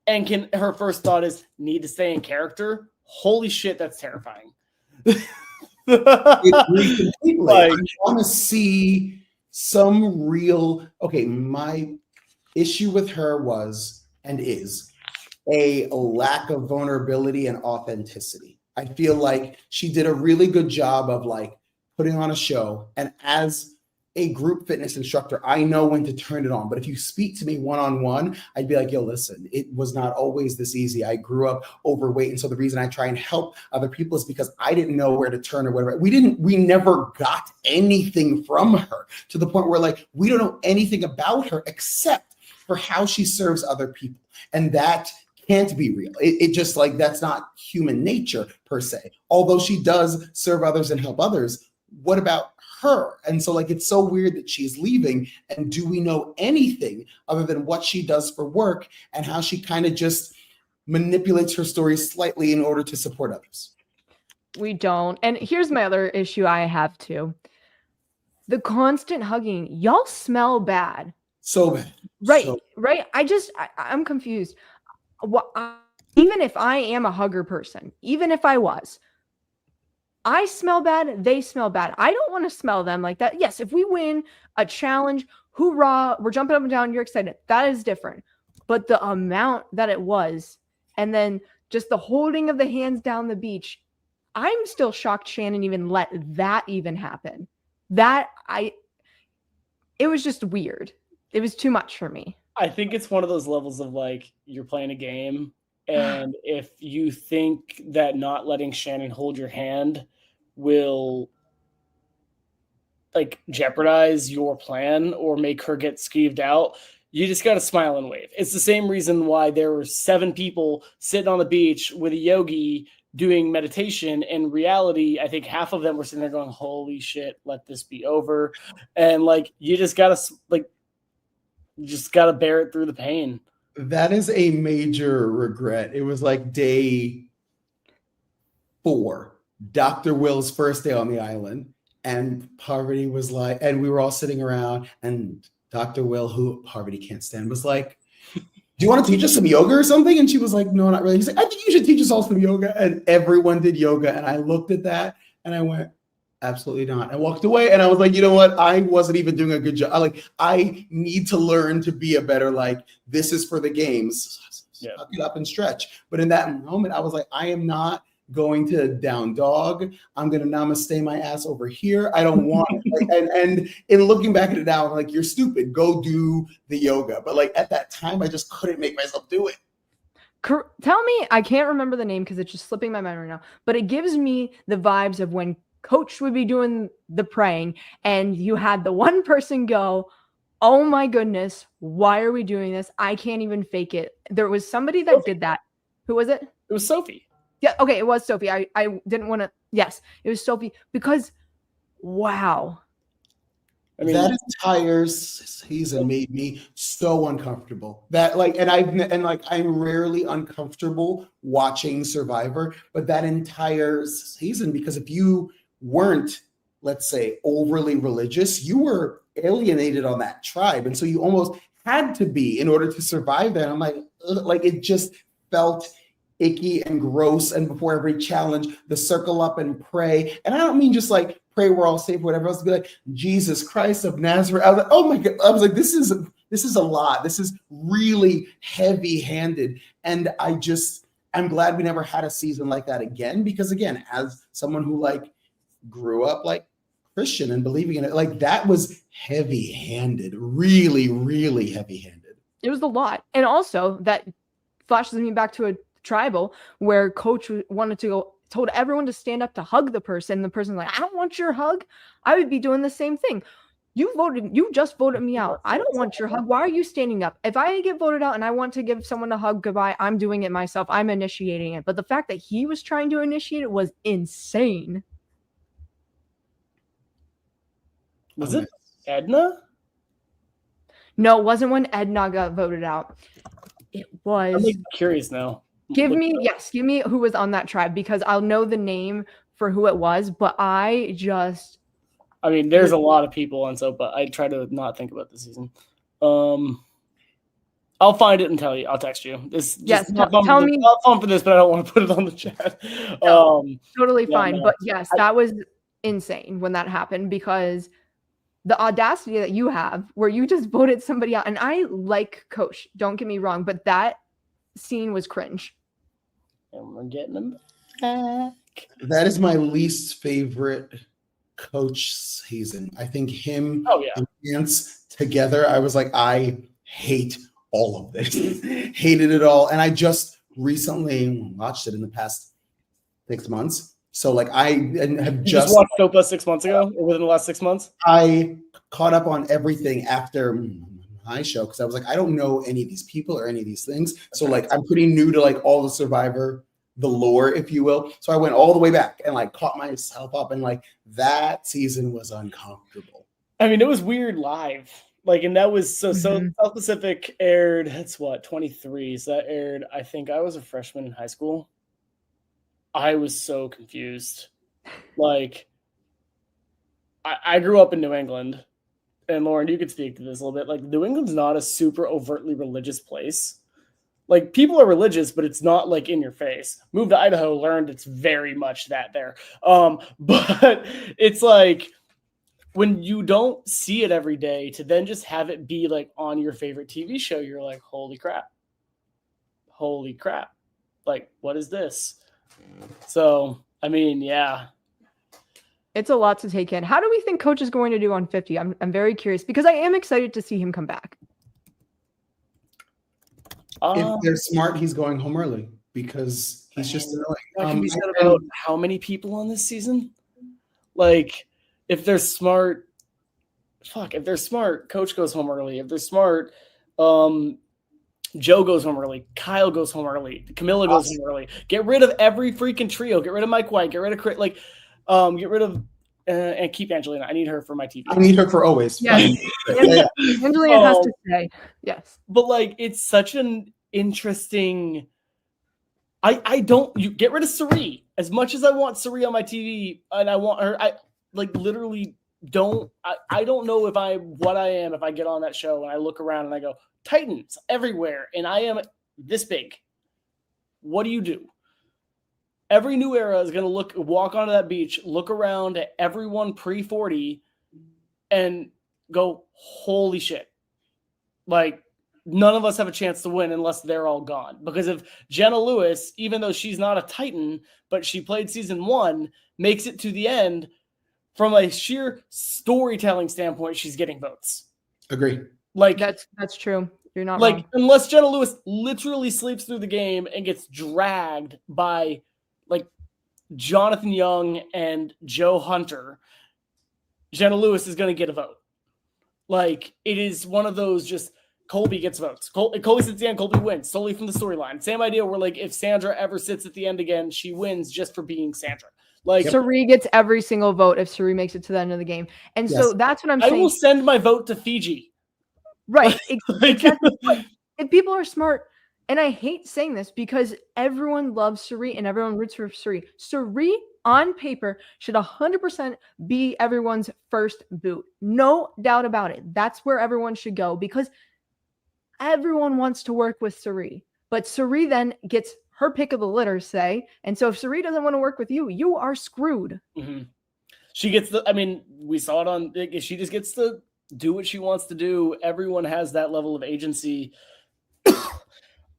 and her first thought is need to stay in character. Holy shit, that's terrifying.
I want to see some real. Okay, my issue with her was and is a lack of vulnerability and authenticity. I feel like she did a really good job of putting on a show, and as a group fitness instructor, I know when to turn it on. But if you speak to me one-on-one, I'd be like, yo, listen, it was not always this easy. I grew up overweight. And so the reason I try and help other people is because I didn't know where to turn or whatever. We never got anything from her to the point where we don't know anything about her except for how she serves other people. And that can't be real. It just that's not human nature per se. Although she does serve others and help others, what about her? And so it's so weird that she's leaving. And do we know anything other than what she does for work and how she kind of just manipulates her story slightly in order to support others?
We don't. And here's my other issue I have too. The constant hugging. Y'all smell bad.
So bad.
Right.
So
right. I'm confused. Even if I am a hugger person, even if I was, I smell bad, they smell bad. I don't want to smell them like that. Yes, if we win a challenge, hoorah, we're jumping up and down, you're excited. That is different. But the amount that it was, and then just the holding of the hands down the beach, I'm still shocked Shannon even let that even happen. It was just weird. It was too much for me.
I think it's one of those levels of you're playing a game, and if you think that not letting Shannon hold your hand will jeopardize your plan or make her get skeeved out, you just got to smile and wave. It's the same reason why there were 7 people sitting on the beach with a yogi doing meditation. In reality, I think half of them were sitting there going, holy shit, let this be over. And like, you just got to bear it through the pain.
That is a major regret. It was like day 4, Dr. Will's first day on the island. And Parvati was like, and we were all sitting around, and Dr. Will, who Parvati can't stand, was like, do you want to teach us some yoga or something? And she was like, no, not really. He's like, I think you should teach us all some yoga. And everyone did yoga. And I looked at that and I went, absolutely not. I walked away and I was like, you know what? I wasn't even doing a good job. I need to learn to be a better, like, this is for the games. Suck it up and stretch. But in that moment, I was like, I am not going to down dog. I'm going to namaste my ass over here. I don't want it. And in looking back at it now, I'm like, you're stupid. Go do the yoga. But like at that time, I just couldn't make myself do it.
Tell me, I can't remember the name because it's just slipping my memory now, but it gives me the vibes of when Coach would be doing the praying and you had the one person go, oh my goodness, why are we doing this? I can't even fake it. There was somebody that did that. Who was it?
It was Sophie.
Yeah, okay, it was Sophie. I didn't want to. Yes, it was Sophie because, wow.
I mean, that entire season made me so uncomfortable. That I'm rarely uncomfortable watching Survivor, but that entire season, because if you weren't, let's say, overly religious, you were alienated on that tribe, and so you almost had to be in order to survive that. I'm like it just felt icky and gross. And before every challenge, the circle up and pray. And I don't mean just like pray we're all safe, whatever else. Be like, Jesus Christ of Nazareth. I was like, oh my God. I was like, this is a lot. This is really heavy-handed. And I'm glad we never had a season like that again. Because again, as someone who like grew up like Christian and believing in it, like that was heavy-handed, really, really heavy-handed.
It was a lot. And also that flashes me back to a tribal where Coach wanted to go, told everyone to stand up to hug the person. The person's like, I don't want your hug. I would be doing the same thing. You just voted me out. I don't want your hug. Why are you standing up? If I get voted out and I want to give someone a hug goodbye, I'm doing it myself. I'm initiating it. But the fact that he was trying to initiate it was insane.
Was it Edna?
No, it wasn't when Edna got voted out. It was.
I'm like curious now.
Give me who was on that tribe because I'll know the name for who it was, but I mean,
there's a lot of people on so, but I try to not think about this season. I'll find it and tell you. I'll text you. Tell me. I'll phone for this, but I don't want to put it on the chat.
No, totally fine. No. But yes, that was insane when that happened because the audacity that you have where you just voted somebody out, and I like Coach, don't get me wrong, but that scene was cringe.
And we're getting them back.
That is my least favorite Coach season. I think him and Vance together, I was like, I hate all of this. Hated it all. And I just recently watched it in the past 6 months. So like I have just
watched Sopa 6 months ago or within the last 6 months.
I caught up on everything after my show because I was like, I don't know any of these people or any of these things. So like I'm pretty new to like all the Survivor, the lore, if you will. So I went all the way back and like caught myself up and like that season was uncomfortable.
I mean, it was weird live. Like, and that was so South Pacific aired, that's what, 23. So that aired, I think I was a freshman in high school. I was so confused. Like, I grew up in New England. And Lauren, you could speak to this a little bit. Like, New England's not a super overtly religious place. Like, people are religious, but it's not like in your face. Moved to Idaho, learned it's very much that there. But it's like when you don't see it every day, to then just have it be like on your favorite TV show, you're like, holy crap. Like, what is this? So, I mean, yeah.
It's a lot to take in. How do we think Coach is going to do on 50? I'm very curious because I am excited to see him come back.
If they're smart, he's going home early because he's just annoying.
That can be said about how many people on this season? Like, if they're smart, Coach goes home early. If they're smart, Joe goes home early. Kyle goes home early. Camilla goes home early. Get rid of every freaking trio. Get rid of Mike White. Get rid of Crit. Like, get rid of and keep Angelina. I need her for my TV.
I need her for always.
Yes. Angelina has to stay. Yes.
But like, it's such an interesting. I don't. You get rid of Suri. As much as I want Suri on my TV, and I want her, I like literally don't. I don't know if what I am if I get on that show and I look around and I go Titans everywhere and I am this big. What do you do? Every new era is going to walk onto that beach, look around at everyone pre-40 and go, holy shit. Like, none of us have a chance to win unless they're all gone. Because if Jenna Lewis, even though she's not a Titan, but she played season 1, makes it to the end, from a sheer storytelling standpoint, she's getting votes.
Agree.
Like that's true. You're not
like
wrong.
Unless Jenna Lewis literally sleeps through the game and gets dragged by like Jonathan Young and Joe Hunter, Jenna Lewis is going to get a vote. Like, it is one of those just Colby gets votes. Colby sits at the end, Colby wins solely from the storyline. Same idea where like if Sandra ever sits at the end again, she wins just for being Sandra. Like
Suri gets every single vote if Suri makes it to the end of the game. And so that's what I'm saying.
I will send my vote to Fiji.
Right. Exactly. If people are smart, and I hate saying this because everyone loves Suri and everyone roots for Suri. Suri on paper should 100% be everyone's first boot. No doubt about it. That's where everyone should go because everyone wants to work with Suri. But Suri then gets her pick of the litter, say. And so if Suri doesn't want to work with you, you are screwed.
Mm-hmm. She gets we saw it on, she just gets to do what she wants to do. Everyone has that level of agency.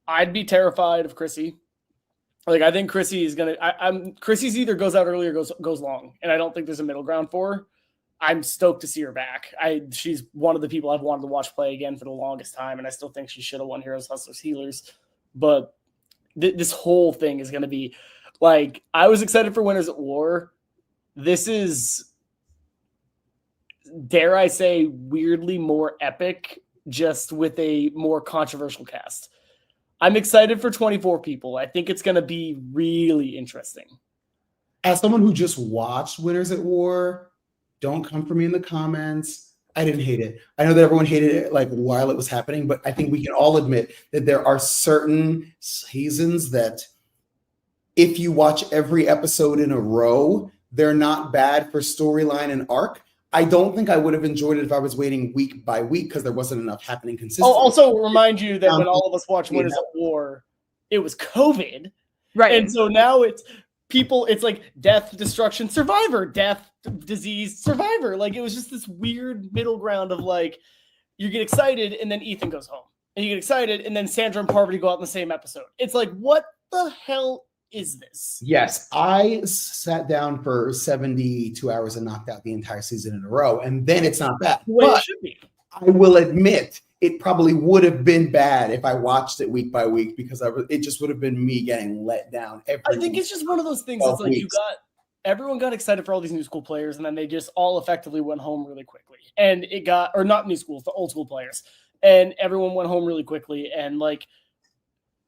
I'd be terrified of Chrissy. Like, I think Chrissy is going to, Chrissy's either goes out early or goes long. And I don't think there's a middle ground for her. I'm stoked to see her back. She's one of the people I've wanted to watch play again for the longest time. And I still think she should have won Heroes, Hustlers, Healers. But this whole thing is going to be like, I was excited for Winners at War. This is, dare I say, weirdly more epic, just with a more controversial cast. I'm excited for 24 people. I think it's going to be really interesting.
As someone who just watched Winners at War, don't come for me in the comments. I didn't hate it. I know that everyone hated it like while it was happening, but I think we can all admit that there are certain seasons that if you watch every episode in a row, they're not bad for storyline and arc. I don't think I would have enjoyed it if I was waiting week by week because there wasn't enough happening consistently.
I'll also remind you that when all of us watched Winners at War, it was COVID.
Right.
And so now it's people, it's like death, destruction, survivor, death, disease, survivor. Like, it was just this weird middle ground of like, you get excited and then Ethan goes home. And you get excited and then Sandra and Parvati go out in the same episode. It's like, what the hell is this?
Yes, I sat down for 72 hours and knocked out the entire season in a row, and then it's not bad.
Well, it should be.
I will admit it probably would have been bad if I watched it week by week because it just would have been me getting let down every
I think it's just one of those things that's like everyone got excited for all these new school players, and then they just all effectively went home really quickly. And or not new schools, the old school players. And everyone went home really quickly, and like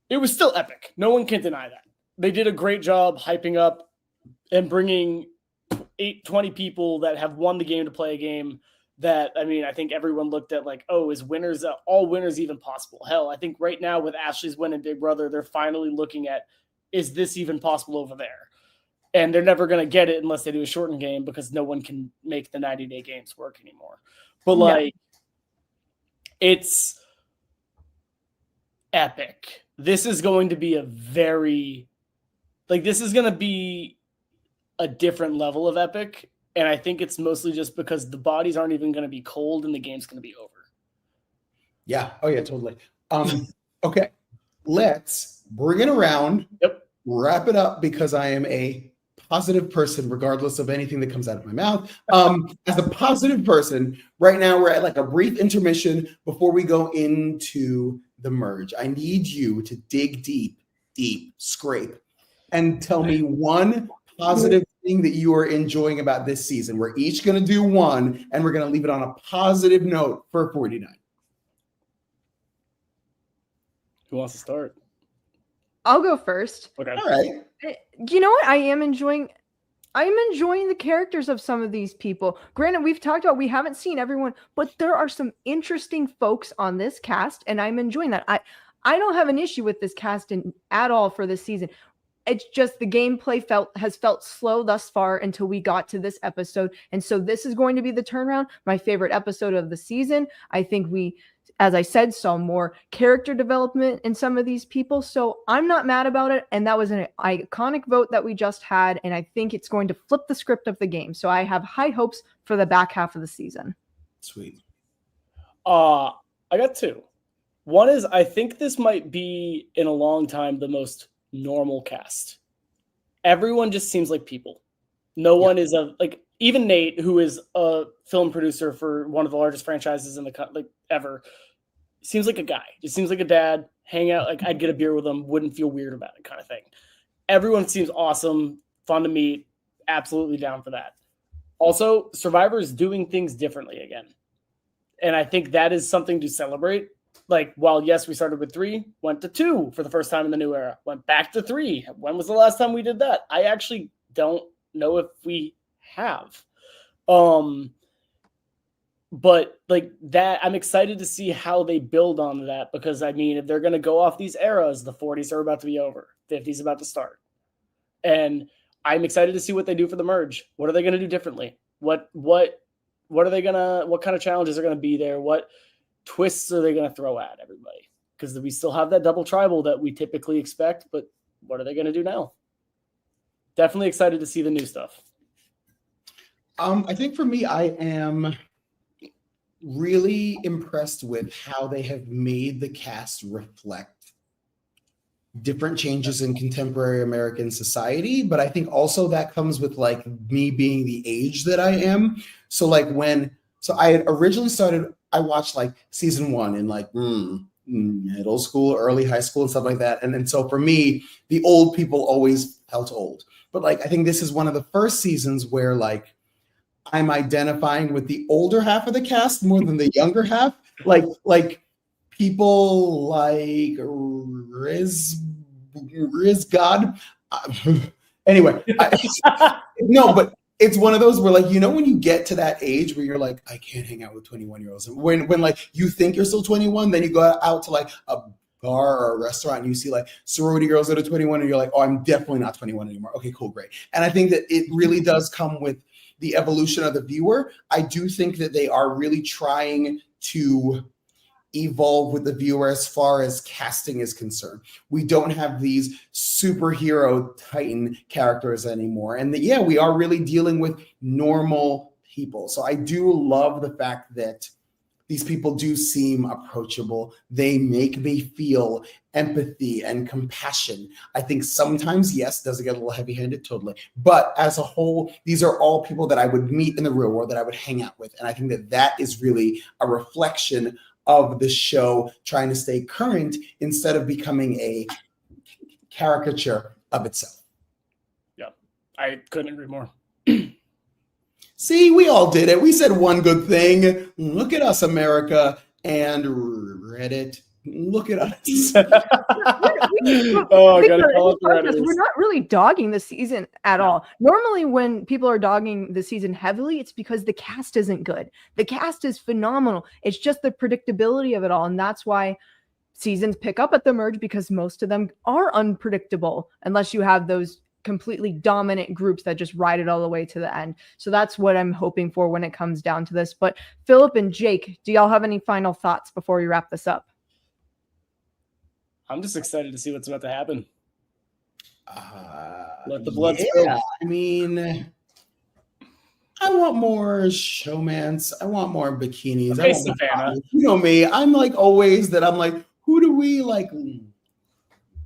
it was still epic. No one can deny that. They did a great job hyping up and bringing 20 people that have won the game to play a game that, I mean, I think everyone looked at like, oh, is all winners even possible? Hell, I think right now with Ashley's win and Big Brother, they're finally looking at, is this even possible over there? And they're never going to get it unless they do a shortened game because no one can make the 90-day games work anymore. But like, it's epic. This is going to be this is going to be a different level of epic. And I think it's mostly just because the bodies aren't even going to be cold and the game's going to be over.
Yeah. Oh, yeah, totally. Okay. Let's bring it around.
Yep.
Wrap it up because I am a positive person, regardless of anything that comes out of my mouth. As a positive person, right now we're at like a brief intermission before we go into the merge. I need you to dig deep, scrape, and tell me one positive thing that you are enjoying about this season. We're each going to do one, and we're going to leave it on a positive note for 49.
Who wants to start?
I'll go first.
Okay.
All right.
You know what? I'm enjoying the characters of some of these people. Granted, we've talked about we haven't seen everyone, but there are some interesting folks on this cast, and I'm enjoying that. I don't have an issue with this cast at all for this season. It's just the gameplay has felt slow thus far until we got to this episode. And so this is going to be the turnaround. My favorite episode of the season. I think we, as I said, saw more character development in some of these people. So I'm not mad about it. And that was an iconic vote that we just had. And I think it's going to flip the script of the game. So I have high hopes for the back half of the season.
Sweet.
I got two. One is I think this might be in a long time the most normal cast. Everyone just seems like people. No one is even Nate, who is a film producer for one of the largest franchises in the ever, seems like a guy. Just seems like a dad. Hang out, like I'd get a beer with him, wouldn't feel weird about it, kind of thing. Everyone seems awesome, fun to meet, absolutely down for that. Also, Survivor is doing things differently again, and I think that is something to celebrate. Like, while yes, we started with 3, went to 2 for the first time in the new era, went back to 3. When was the last time we did that? I actually don't know if we have. But like that, I'm excited to see how they build on that, because I mean, if they're going to go off these eras, the 40s are about to be over, 50s about to start. And I'm excited to see what they do for the merge. What are they going to do differently? What kind of challenges are going to be there? What twists are they going to throw at everybody? Because we still have that double tribal that we typically expect, but what are they going to do now? Definitely excited to see the new stuff.
I think for me, I am really impressed with how they have made the cast reflect different changes in contemporary American society. But I think also that comes with like me being the age that I am. So like I had originally I watched like season 1 in like middle school, early high school and stuff like that. And so for me, the old people always felt old. But like, I think this is one of the first seasons where like I'm identifying with the older half of the cast more than the younger half. Like people like Riz God. Anyway, no, but it's one of those where like, when you get to that age where you're like, I can't hang out with 21-year-olds. And when like you think you're still 21, then you go out to like a bar or a restaurant and you see like sorority girls that are 21 and you're like, oh, I'm definitely not 21 anymore. Okay, cool, great. And I think that it really does come with the evolution of the viewer. I do think that they are really trying to evolve with the viewer as far as casting is concerned. We don't have these superhero titan characters anymore. And we are really dealing with normal people. So I do love the fact that these people do seem approachable. They make me feel empathy and compassion. I think sometimes, yes, does it get a little heavy-handed? Totally. But as a whole, these are all people that I would meet in the real world, that I would hang out with. And I think that that is really a reflection of the show trying to stay current instead of becoming a caricature of itself.
Yeah, I couldn't agree more.
See, we all did it. We said one good thing. Look at us, America, and Reddit. Look at us.
I gotta call it Reddit.
We're not really dogging the season at all. Normally, when people are dogging the season heavily, it's because the cast isn't good. The cast is phenomenal. It's just the predictability of it all, and that's why seasons pick up at the merge, because most of them are unpredictable unless you have those completely dominant groups that just ride it all the way to the end. So that's what I'm hoping for when it comes down to this. But Phillip and Jake, do y'all have any final thoughts before we wrap this up?
I'm just excited to see what's about to happen. Let the blood spill.
I mean, I want more showmance. I want more bikinis.
Okay, Savannah.
You know me. I'm like always that. I'm like, who do we like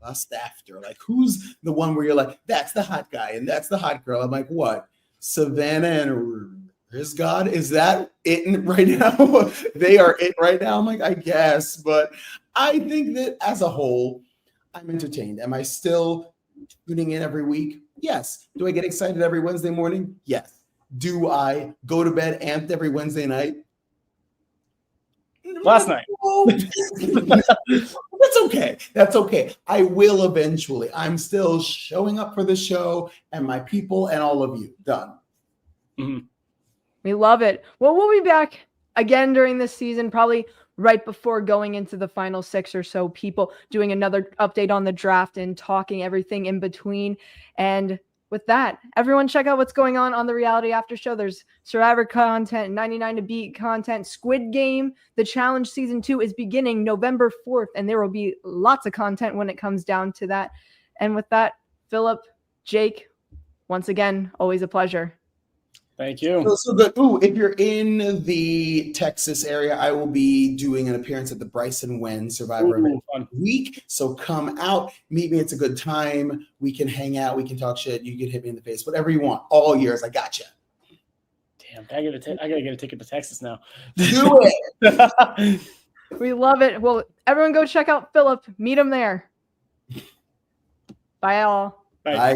lust after? Like, who's the one where you're like, that's the hot guy and that's the hot girl? I'm like, what? Savannah and Riz God? Is that it right now? They are it right now. I'm like, I guess, but I think that as a whole, I'm entertained. Am I still tuning in every week? Yes. Do I get excited every Wednesday morning? Yes. Do I go to bed amped every Wednesday night?
Last night.
That's okay. That's okay. I will eventually. I'm still showing up for the show and my people and all of you. Done.
Mm-hmm.
We love it. Well, we'll be back again during this season, probably right before going into the final 6 or so people, doing another update on the draft and talking everything in between. And with that, everyone check out what's going on the Reality After Show. There's Survivor content, 99 to Beat content, Squid Game. The Challenge Season 2 is beginning November 4th, and there will be lots of content when it comes down to that. And with that, Phillip, Jake, once again, always a pleasure.
Thank you.
If you're in the Texas area, I will be doing an appearance at the Bryson Wen Survivor event week. So come out, meet me. It's a good time. We can hang out. We can talk shit. You can hit me in the face, whatever you want. All years, I got you.
Damn, I gotta get a ticket to Texas now.
Do it.
We love it. Well, everyone go check out Phillip. Meet him there. Bye, all.
Bye.
Bye.